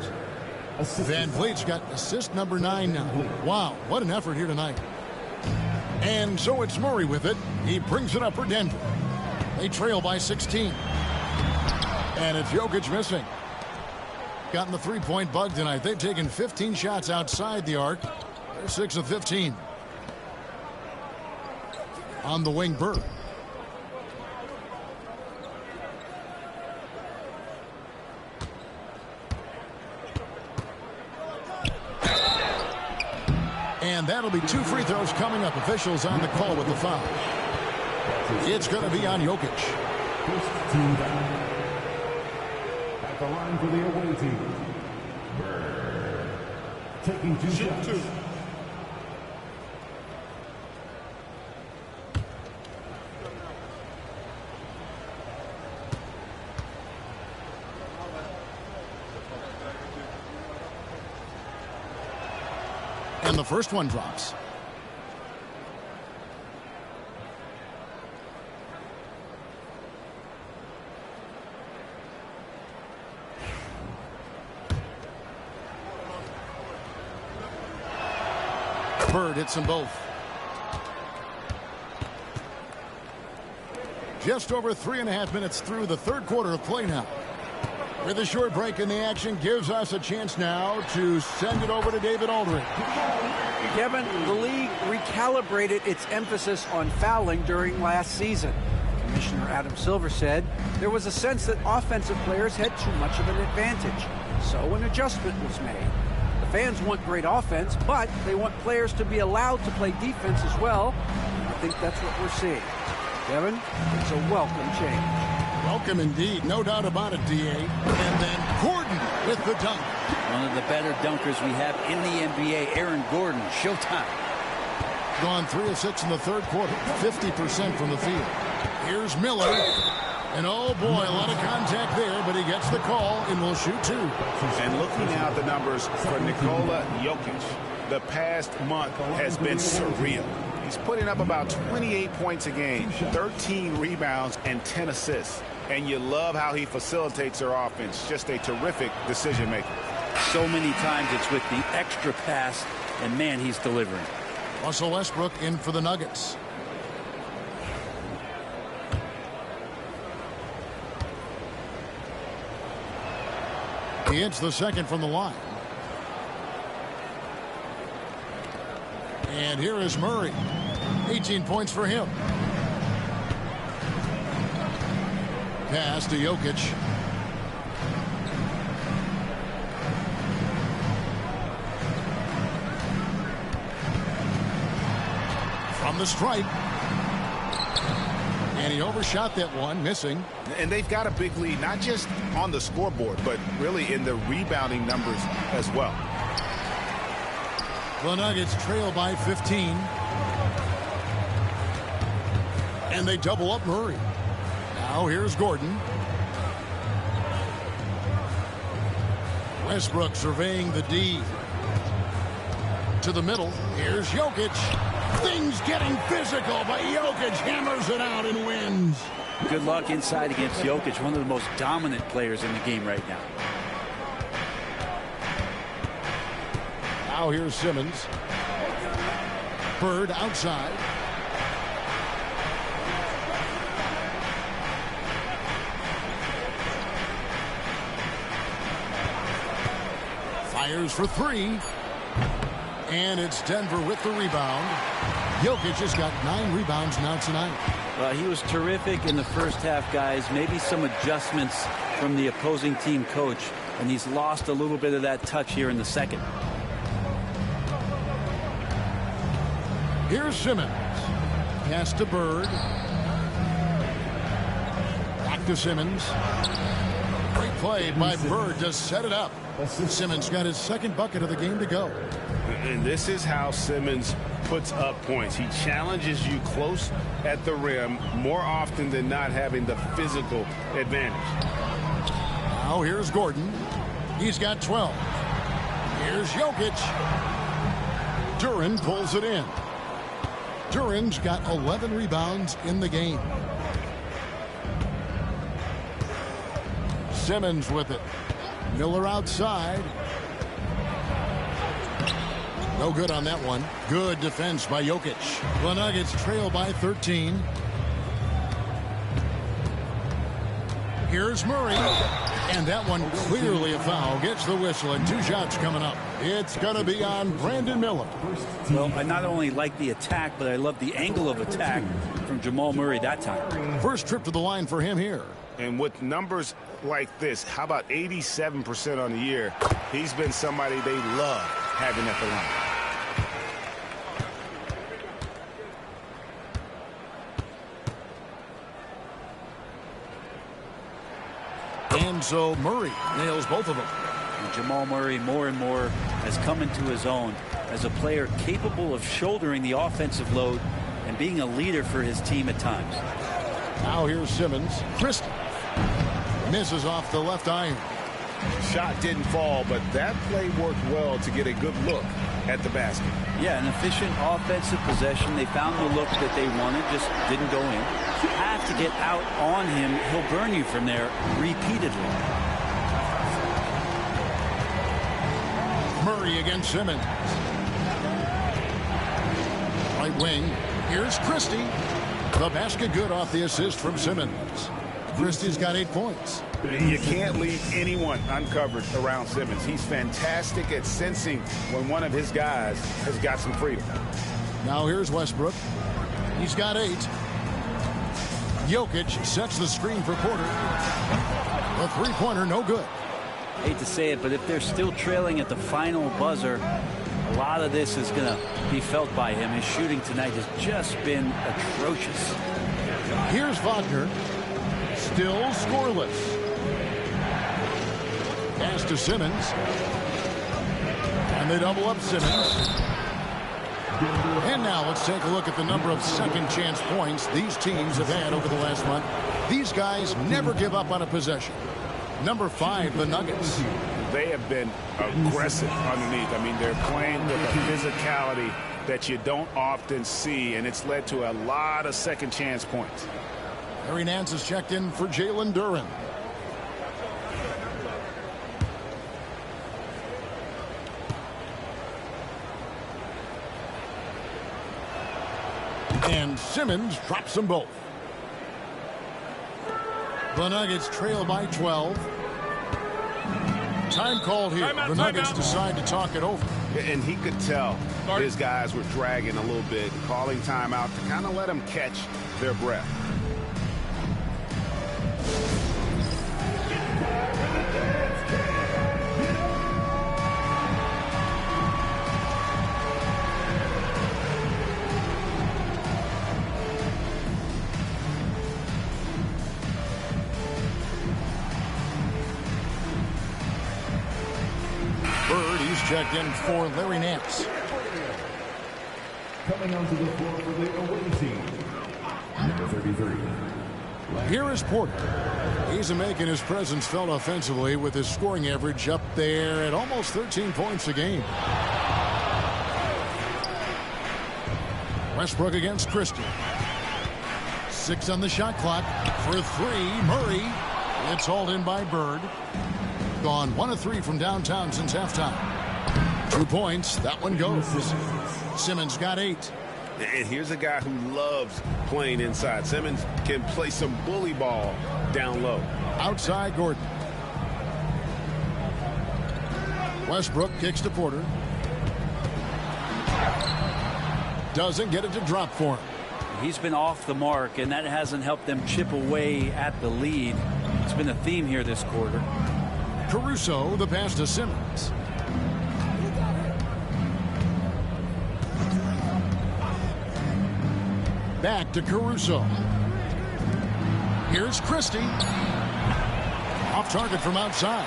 Van Vliet's got assist number 9 now. Wow, what an effort here tonight. And so it's Murray with it. He brings it up for Denver. They trail by 16. And it's Jokic missing. Gotten the three-point bug tonight. They've taken 15 shots outside the arc. They're 6 of 15. On the wing, Bird. And that'll be 2 free throws coming up. Officials on the call with the foul. It's going to be on Jokic. First team down. At the line for the away team. Bird. Taking 2 shots. And the first one drops. Bird hits them both. Just over 3.5 minutes through the third quarter of play now. With a short break in the action, gives us a chance now to send it over to David Aldridge. Kevin, the league recalibrated its emphasis on fouling during last season. Commissioner Adam Silver said there was a sense that offensive players had too much of an advantage. So an adjustment was made. The fans want great offense, but they want players to be allowed to play defense as well. I think that's what we're seeing. Kevin, it's a welcome change. Welcome indeed, no doubt about it, D.A. And then Gordon with the dunk. One of the better dunkers we have in the NBA, Aaron Gordon. Showtime. Gone 3 of 6 in the third quarter, 50% from the field. Here's Miller. And oh boy, a lot of contact there, but he gets the call and will shoot 2. And looking at the numbers for Nikola Jokic, the past month has been surreal. He's putting up about 28 points a game, 13 rebounds, and 10 assists. And you love how he facilitates their offense. Just a terrific decision maker. So many times it's with the extra pass, and man, he's delivering. Russell Westbrook in for the Nuggets. He hits the second from the line. And here is Murray. 18 points for him. Pass to Jokic. From the stripe. And he overshot that one, missing. And they've got a big lead, not just on the scoreboard, but really in the rebounding numbers as well. The Nuggets trail by 15. And they double up Murray. Now here's Gordon. Westbrook surveying the D. To the middle. Here's Jokic. Things getting physical, but Jokic hammers it out and wins. Good luck inside against Jokic, one of the most dominant players in the game right now. Now here's Simmons. Bird outside. Fires for three. And it's Denver with the rebound. Jokic has got 9 rebounds now tonight. Well, he was terrific in the first half, guys. Maybe some adjustments from the opposing team coach, and he's lost a little bit of that touch here in the second. Here's Simmons. Pass to Bird. Back to Simmons. Great play by Bird to set it up. Simmons got his second bucket of the game to go. And this is how Simmons puts up points. He challenges you close at the rim more often than not, having the physical advantage. Now here's Gordon. He's got 12. Here's Jokic. Duren pulls it in. Duren's got 11 rebounds in the game. Simmons with it. Miller outside. No good on that one. Good defense by Jokic. The Nuggets trail by 13. Here's Murray. And that one clearly a foul. Gets the whistle and 2 shots coming up. It's going to be on Brandon Miller. Well, I not only like the attack, but I love the angle of attack from Jamal Murray that time. First trip to the line for him here. And with numbers like this, how about 87% on the year? He's been somebody they love having at the line. And so Murray nails both of them. And Jamal Murray more and more has come into his own as a player capable of shouldering the offensive load and being a leader for his team at times. Now here's Simmons. Christie misses off the left iron. Shot didn't fall, but that play worked well to get a good look at the basket. Yeah, an efficient offensive possession. They found the look that they wanted, just didn't go in. You have to get out on him. He'll burn you from there repeatedly. Murray against Simmons. Right wing. Here's Christie. The basket good off the assist from Simmons. Christie's got 8 points. You can't leave anyone uncovered around Simmons. He's fantastic at sensing when one of his guys has got some freedom. Now here's Westbrook. He's got 8. Jokic sets the screen for Porter. The three-pointer, no good. Hate to say it, but if they're still trailing at the final buzzer, a lot of this is going to be felt by him. His shooting tonight has just been atrocious. Here's Wagner. Still scoreless. Pass to Simmons. And they double up Simmons. And now let's take a look at the number of second chance points these teams have had over the last month. These guys never give up on a possession. Number 5, the Nuggets. They have been aggressive underneath. I mean, they're playing with a physicality that you don't often see, and it's led to a lot of second chance points. Larry Nance has checked in for Jalen Duren. And Simmons drops them both. The Nuggets trail by 12. Time called here. The Nuggets decide to talk it over. And he could tell his guys were dragging a little bit, calling timeout to kind of let them catch their breath. checked in for Larry Nance. Coming onto the floor for the away team, number 33. Here is Porter. He's making his presence felt offensively with his scoring average up there at almost 13 points a game. Westbrook against Christie. 6 on the shot clock. For 3, Murray. It's hauled in by Bird. Gone 1 of 3 from downtown since halftime. 2 points. That one goes. Simmons got 8. And here's a guy who loves playing inside. Simmons can play some bully ball down low. Outside Gordon. Westbrook kicks to Porter. Doesn't get it to drop for him. He's been off the mark, and that hasn't helped them chip away at the lead. It's been a theme here this quarter. Caruso, the pass to Simmons. Back to Caruso. Here's Christie. Off target from outside.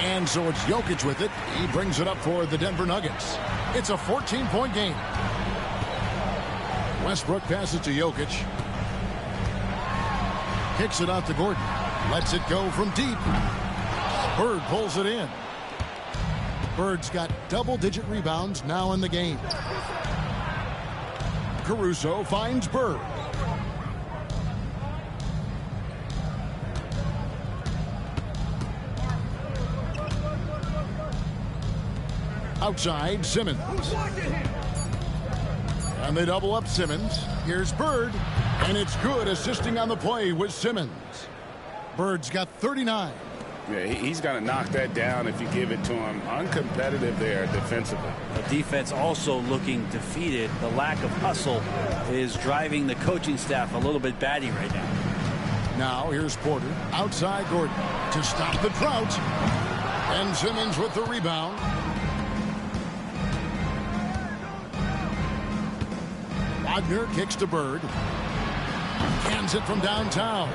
And so it's Jokic with it. He brings it up for the Denver Nuggets. It's a 14-point game. Westbrook passes to Jokic. Kicks it out to Gordon. Lets it go from deep. Bird pulls it in. Bird's got double-digit rebounds now in the game. Caruso finds Bird. Outside, Simmons. And they double up Simmons. Here's Bird. And it's good, assisting on the play with Simmons. Bird's got 39. Yeah, he's going to knock that down if you give it to him. Uncompetitive there defensively. The defense also looking defeated. The lack of hustle is driving the coaching staff a little bit batty right now. Now here's Porter. Outside Gordon to stop the drought. And Simmons with the rebound. Wagner kicks to Bird. Cans it from downtown.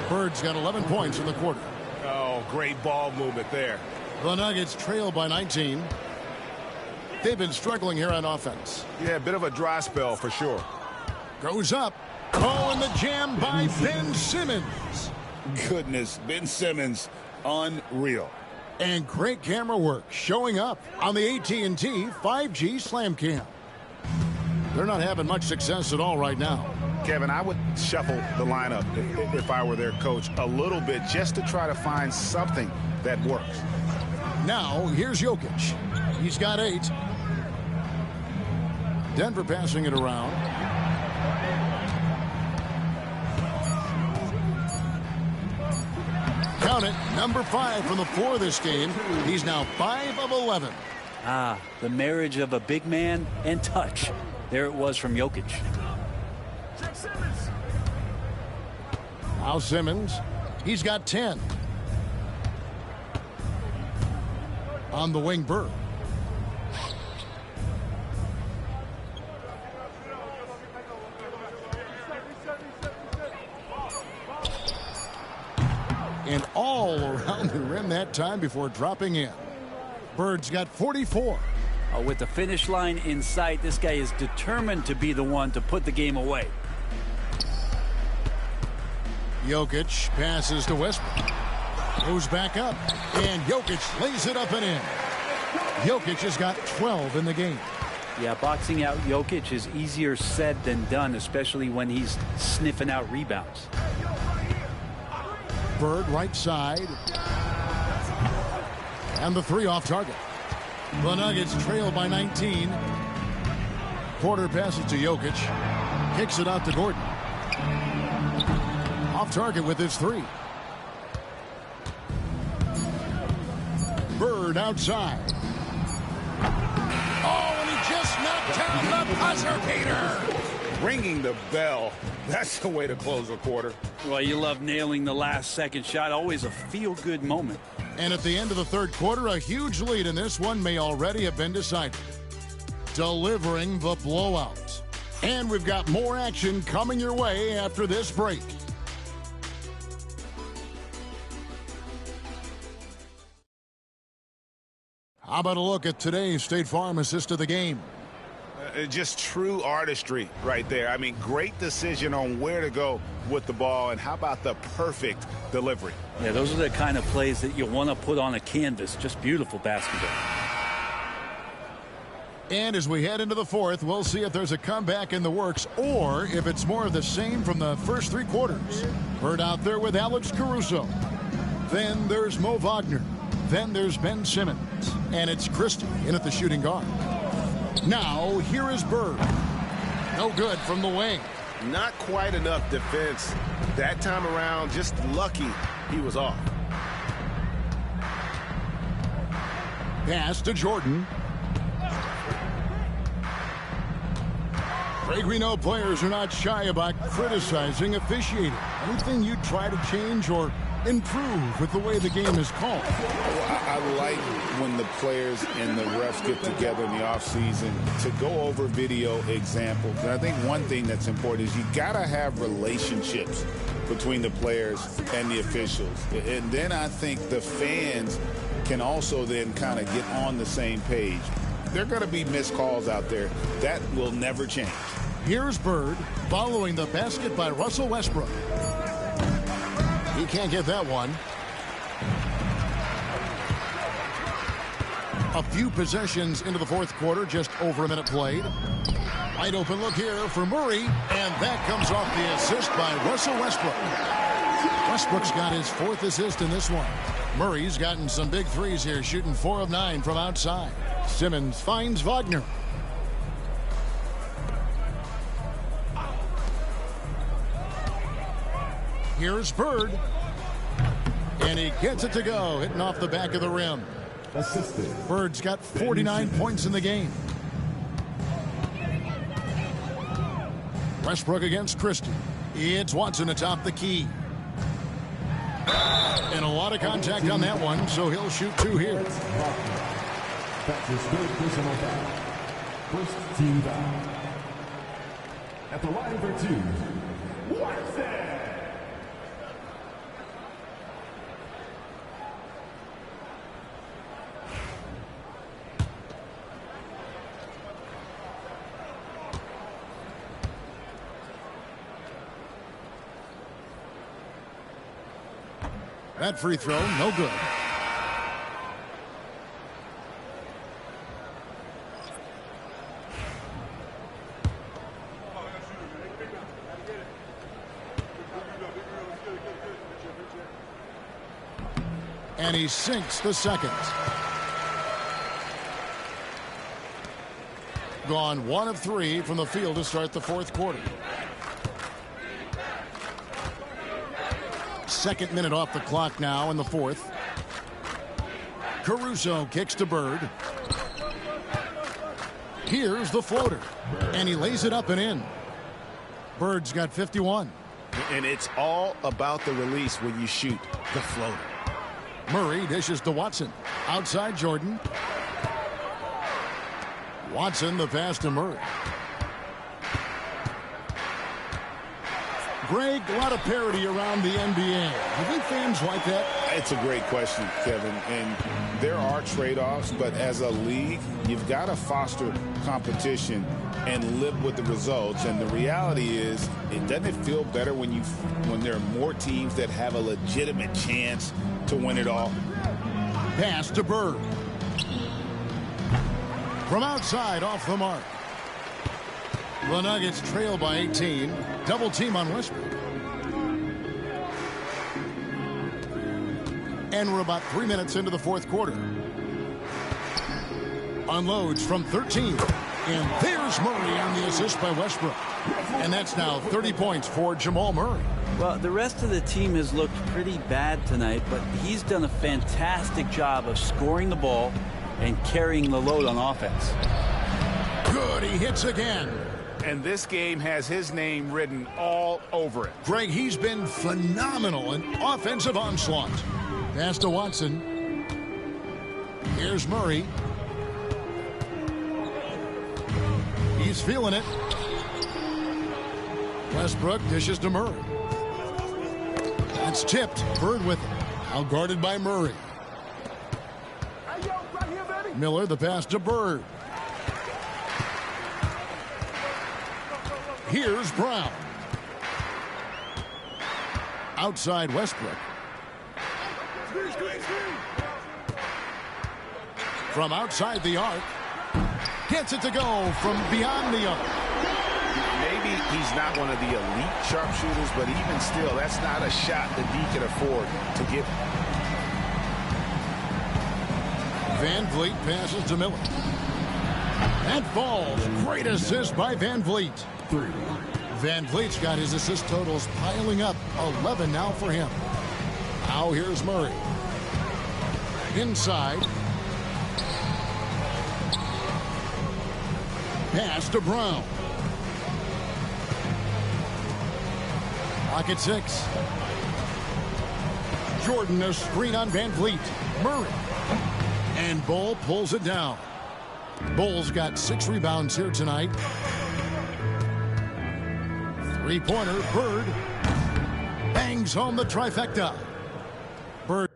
Bird's got 11 points in the quarter. Oh, great ball movement there. The Nuggets trail by 19. They've been struggling here on offense. Yeah, a bit of a dry spell for sure. Goes up. Oh, and the jam by Ben Simmons. Goodness, Ben Simmons, unreal. And great camera work showing up on the AT&T 5G Slam Cam. They're not having much success at all right now. Kevin, I would shuffle the lineup if I were their coach a little bit just to try to find something that works. Now, here's Jokic. He's got 8. Denver passing it around. Count it, number 5 from the floor this game. He's now 5 of 11. Ah, the marriage of a big man and touch. There it was from Jokic. Now Simmons. He's got 10. On the wing, Bird. And all around the rim that time before dropping in. Bird's got 44. With the finish line in sight, this guy is determined to be the one to put the game away. Jokic passes to Westbrook. Goes back up. And Jokic lays it up and in. Jokic has got 12 in the game. Yeah, boxing out Jokic is easier said than done, especially when he's sniffing out rebounds. Bird right side. And the 3 off target. The Nuggets trail by 19. Porter passes to Jokic. Kicks it out to Gordon. Off target with his 3. Bird outside. Oh, and he just knocked down the buzzer beater. Ringing the bell. That's the way to close a quarter. Well, you love nailing the last second shot. Always a feel-good moment. And at the end of the third quarter, a huge lead in this one may already have been decided. Delivering the blowout. And we've got more action coming your way after this break. How about a look at today's State Farm assist of the game? Just true artistry right there. I mean, great decision on where to go with the ball, and how about the perfect delivery? Yeah, those are the kind of plays that you want to put on a canvas. Just beautiful basketball. And as we head into the fourth, we'll see if there's a comeback in the works or if it's more of the same from the first three quarters. Bird out there with Alex Caruso. Then there's Mo Wagner. Then there's Ben Simmons. And it's Christie in at the shooting guard. Now, here is Bird. No good from the wing. Not quite enough defense that time around. Just lucky he was off. Pass to Jordan. Craig, we know players are not shy about criticizing officiating. Anything you try to change or improve with the way the game is called? I like when the players and the refs get together in the offseason to go over video examples. And I think one thing that's important is you got to have relationships between the players and the officials. And then I think the fans can also then kind of get on the same page. There are going to be missed calls out there. That will never change. Here's Bird following the basket by Russell Westbrook. He can't get that one. A few possessions into the fourth quarter, just over a minute played. Wide open look here for Murray, and that comes off the assist by Russell Westbrook. Westbrook's got his fourth assist in this one. Murray's gotten some big threes here, shooting 4 of 9 from outside. Simmons finds Wagner. Here's Bird. And he gets it to go, hitting off the back of the rim. Assisted. Bird's got 49 points in the game. Westbrook against Christie. It's Watson atop the key. And a lot of contact on that one, so he'll shoot 2 here. That's his third personal foul. First team foul. At the line for 2, Watson. That free throw, no good. And he sinks the second. Gone 1 of 3 from the field to start the fourth quarter. Second minute off the clock now in the fourth. Caruso kicks to Bird. Here's the floater. And he lays it up and in. Bird's got 51. And it's all about the release when you shoot the floater. Murray dishes to Watson. Outside Jordan. Watson the pass to Murray. Greg, a lot of parity around the NBA. Do you think fans like that? It's a great question, Kevin. And there are trade-offs, but as a league, you've got to foster competition and live with the results. And the reality is, doesn't it feel better when there are more teams that have a legitimate chance to win it all? Pass to Bird. From outside, off the mark. The Nuggets trail by 18. Double team on Westbrook. And we're about 3 minutes into the fourth quarter. Unloads from 13. And there's Murray on the assist by Westbrook. And that's now 30 points for Jamal Murray. Well, the rest of the team has looked pretty bad tonight, but he's done a fantastic job of scoring the ball and carrying the load on offense. Good, he hits again. And this game has his name written all over it. Greg, he's been phenomenal in offensive onslaught. Pass to Watson. Here's Murray. He's feeling it. Westbrook dishes to Murray. That's tipped. Bird with it. Now guarded by Murray. Hey, yo, right here, baby. Miller, the pass to Bird. Here's Brown. Outside Westbrook. From outside the arc. Gets it to go from beyond the arc. Maybe he's not one of the elite sharpshooters, but even still, that's not a shot that he can afford to give. Van Vliet passes to Miller. That falls. Great assist by Van Vliet. Van Vliet's got his assist totals piling up. 11 now for him. Now here's Murray. Inside. Pass to Brown. Clock at 6. Jordan, a screen on Van Vliet. Murray. And Bull pulls it down. Bull's got 6 rebounds here tonight. Three-pointer, Bird. Bangs home the trifecta. Bird.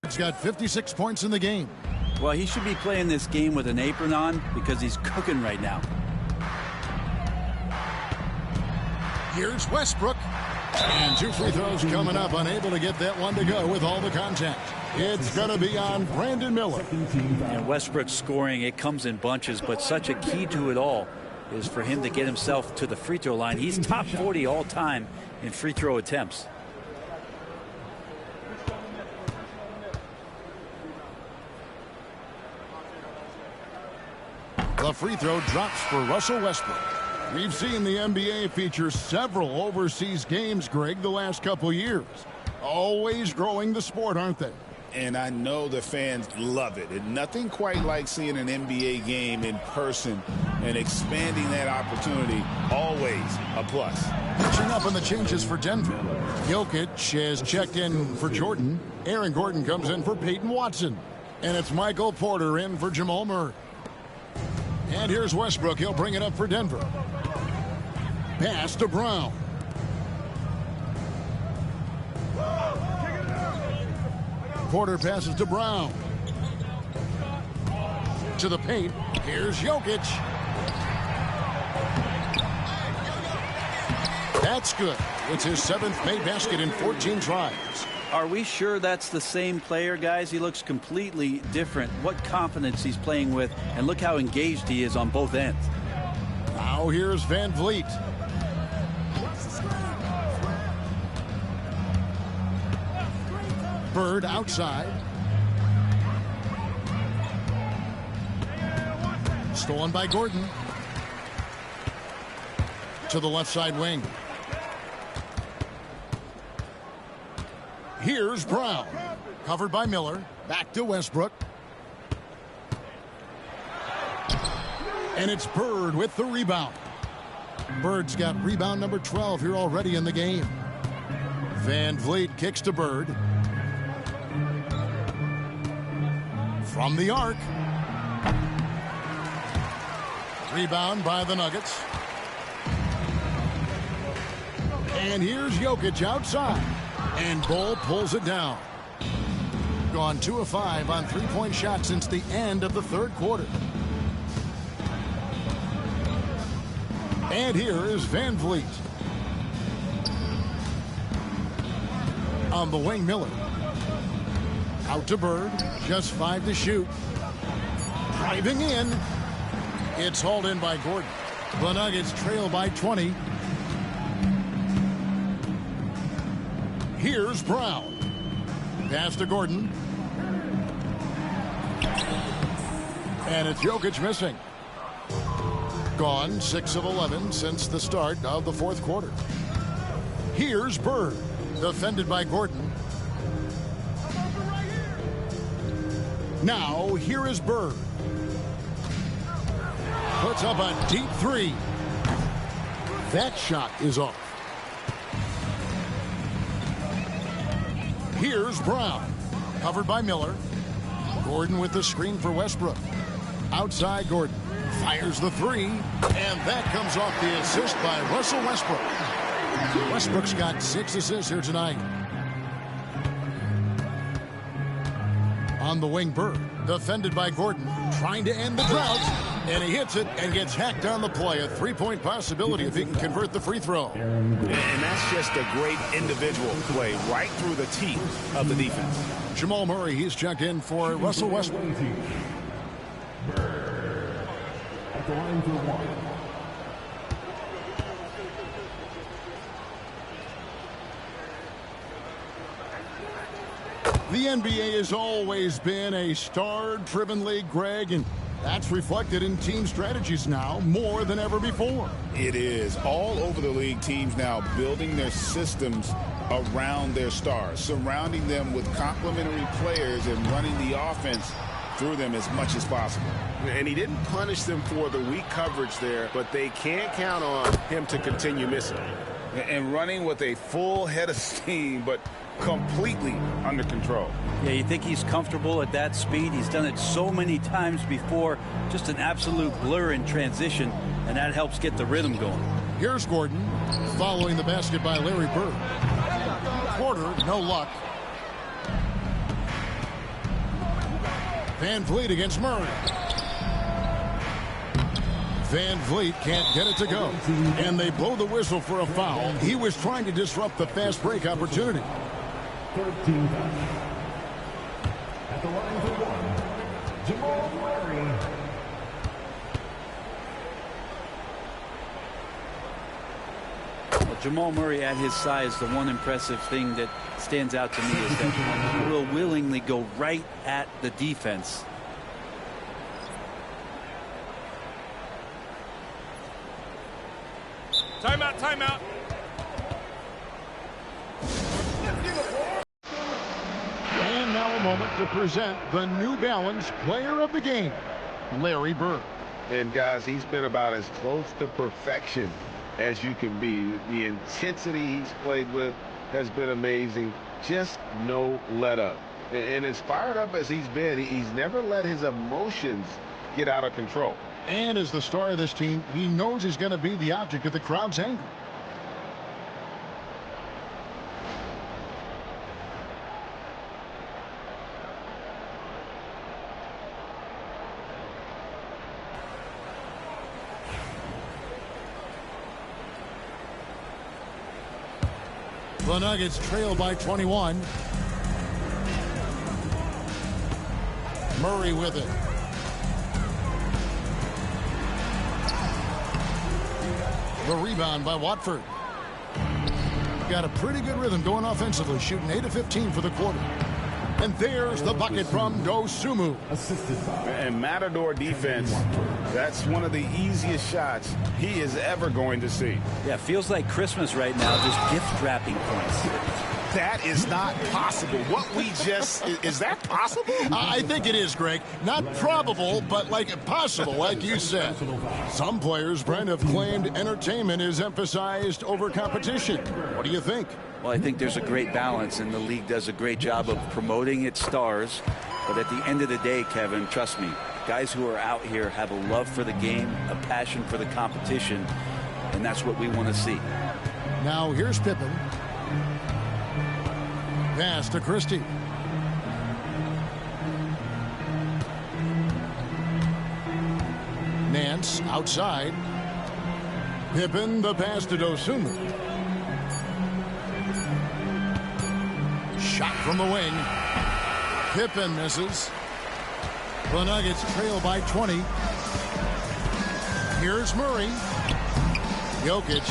He's got 56 points in the game. Well, he should be playing this game with an apron on because he's cooking right now. Here's Westbrook. And 2 free throws coming up. Unable to get that one to go with all the contact. It's going to be on Brandon Miller. And Westbrook's scoring, it comes in bunches, but such a key to it all is for him to get himself to the free throw line. He's top 40 all time in free throw attempts. The free throw drops for Russell Westbrook. We've seen the NBA feature several overseas games, Greg, the last couple years. Always growing the sport, aren't they? And I know the fans love it. And nothing quite like seeing an NBA game in person and expanding that opportunity. Always a plus. Catching up on the changes for Denver. Jokic has checked in for Jordan. Aaron Gordon comes in for Peyton Watson. And it's Michael Porter in for Jamal Murray. And here's Westbrook. He'll bring it up for Denver. Pass to Brown. Porter passes to Brown. To the paint. Here's Jokic. That's good. It's his 7th made basket in 14 tries. Are we sure that's the same player, guys? He looks completely different. What confidence he's playing with, and look how engaged he is on both ends. Now here's Van Vliet. Bird outside. Stolen by Gordon. To the left side wing. Here's Brown. Covered by Miller. Back to Westbrook. And it's Bird with the rebound. Bird's got rebound number 12 here already in the game. Van Vliet kicks to Bird. From the arc. Rebound by the Nuggets. And here's Jokic outside. And Bull pulls it down. Gone 2 of 5 on three-point shots since the end of the third quarter. And here is Van Vliet. On the wing, Miller. Out to Bird. Just 5 to shoot. Driving in. It's hauled in by Gordon. The Nuggets trail by 20. Here's Brown. Pass to Gordon. And it's Jokic missing. Gone 6 of 11 since the start of the fourth quarter. Here's Bird, defended by Gordon. Now, here is Bird. Puts up a deep three. That shot is off. Here's Brown, covered by Miller. Gordon with the screen for Westbrook. Outside Gordon. Fires the three, and that comes off the assist by Russell Westbrook. Westbrook's got 6 assists here tonight. On the wing, Bird, defended by Gordon, trying to end the drought, and he hits it and gets hacked on the play. A three-point possibility if he can convert the free throw. And that's just a great individual play right through the teeth of the defense. Jamal Murray, he's checked in for Russell Westbrook. At the line for one. The NBA has always been a star-driven league, Greg, and that's reflected in team strategies now more than ever before. It is. All over the league, teams now building their systems around their stars, surrounding them with complementary players and running the offense through them as much as possible. And he didn't punish them for the weak coverage there, but they can't count on him to continue missing. And running with a full head of steam, but completely under control. Yeah, you think he's comfortable at that speed? He's done it so many times before. Just an absolute blur in transition, and that helps get the rhythm going. Here's Gordon, following the basket by Larry Bird. Porter, no luck. Van Vliet against Murray. Van Vliet can't get it to go. And they blow the whistle for a foul. He was trying to disrupt the fast break opportunity. 13 foul. At the line for one, Jamal Murray. Well, Jamal Murray at his size, the one impressive thing that stands out to me is that he will willingly go right at the defense. Timeout, timeout. And now a moment to present the New Balance Player of the Game, Larry Bird. And guys, he's been about as close to perfection as you can be. The intensity he's played with has been amazing. Just no let up. And as fired up as he's been, he's never let his emotions get out of control. And as the star of this team, he knows he's going to be the object of the crowd's anger. The Nuggets trail by 21. Murray with it. The rebound by Watford. Got a pretty good rhythm going offensively, shooting 8 of 15 for the quarter. And there's the bucket from Dosunmu. And Matador defense, that's one of the easiest shots he is ever going to see. Yeah, feels like Christmas right now, just gift wrapping points. That is not possible. What we just, is that possible? I think it is, Greg. Not probable, but like possible, like you said. Some players, Brent, have claimed entertainment is emphasized over competition. What do you think? Well, I think there's a great balance, and the league does a great job of promoting its stars. But at the end of the day, Kevin, trust me, guys who are out here have a love for the game, a passion for the competition, and that's what we want to see. Now here's Pippen. Pass to Christie. Nance outside. Pippen, the pass to Dosunmu. Shot from the wing. Pippen misses. The Nuggets trail by 20. Here's Murray. Jokic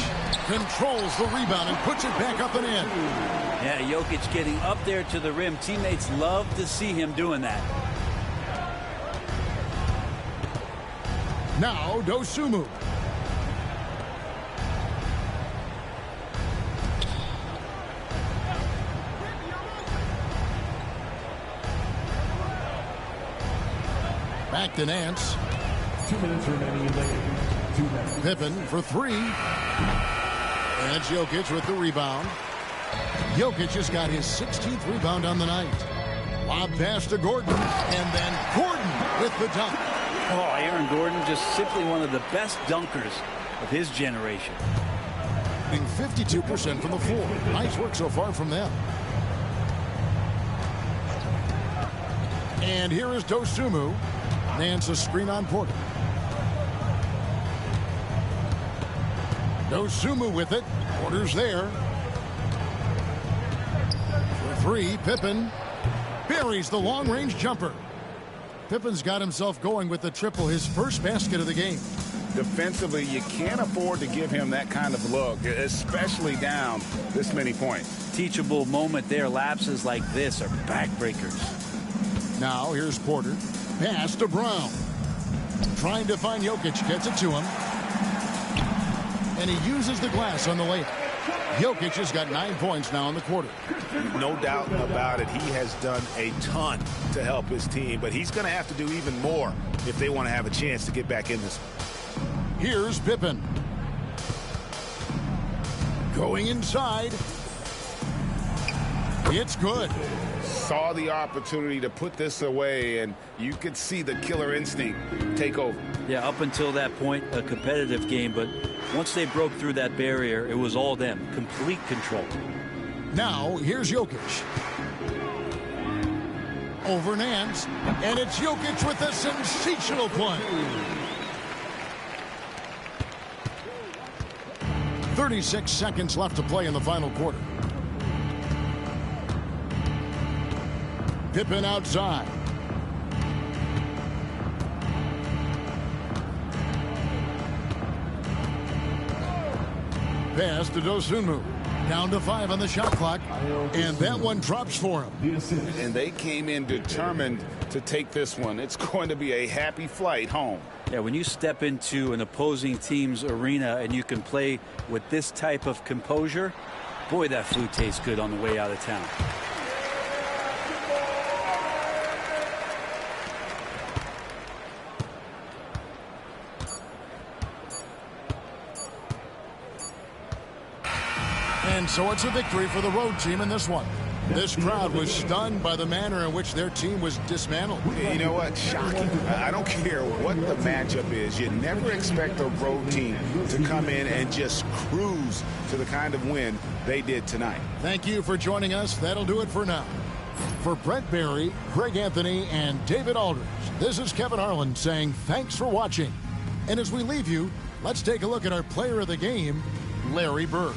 controls the rebound and puts it back up and in. Yeah, Jokic getting up there to the rim. Teammates love to see him doing that. Now Dosunmu. Back to Nance. 2 minutes remaining in the game. 2 minutes. Pippen for three. And it's Jokic with the rebound. Jokic has got his 16th rebound on the night. Lob pass to Gordon. And then Gordon with the dunk. Oh, Aaron Gordon, just simply one of the best dunkers of his generation. 52% from the floor. Nice work so far from them. And here is Dosunmu. Nance a screen on Porter. Dosunmu with it. Porter's there. For three, Pippen buries the long-range jumper. Pippen's got himself going with the triple, his first basket of the game. Defensively, you can't afford to give him that kind of look, especially down this many points. Teachable moment there. Lapses like this are backbreakers. Now here's Porter. Pass to Brown. Trying to find Jokic. Gets it to him. And he uses the glass on the layup. Jokic has got 9 points now in the quarter. No doubt about it. He has done a ton to help his team, but he's going to have to do even more if they want to have a chance to get back in this one. Here's Pippen. Going inside. It's good. Saw the opportunity to put this away, and you could see the killer instinct take over. Yeah, up until that point, a competitive game, but once they broke through that barrier, it was all them. Complete control. Now, here's Jokic. Over Nance, and it's Jokic with a sensational play. 36 seconds left to play in the final quarter. Pippen outside. Pass to Dosunmu. Down to 5 on the shot clock. And that one drops for him. And they came in determined to take this one. It's going to be a happy flight home. Yeah, when you step into an opposing team's arena and you can play with this type of composure, boy, that food tastes good on the way out of town. And so it's a victory for the road team in this one. This crowd was stunned by the manner in which their team was dismantled. You know what? Shocking. I don't care what the matchup is. You never expect a road team to come in and just cruise to the kind of win they did tonight. Thank you for joining us. That'll do it for now. For Brent Barry, Greg Anthony, and David Aldridge, this is Kevin Harlan saying thanks for watching. And as we leave you, let's take a look at our player of the game, Larry Bird.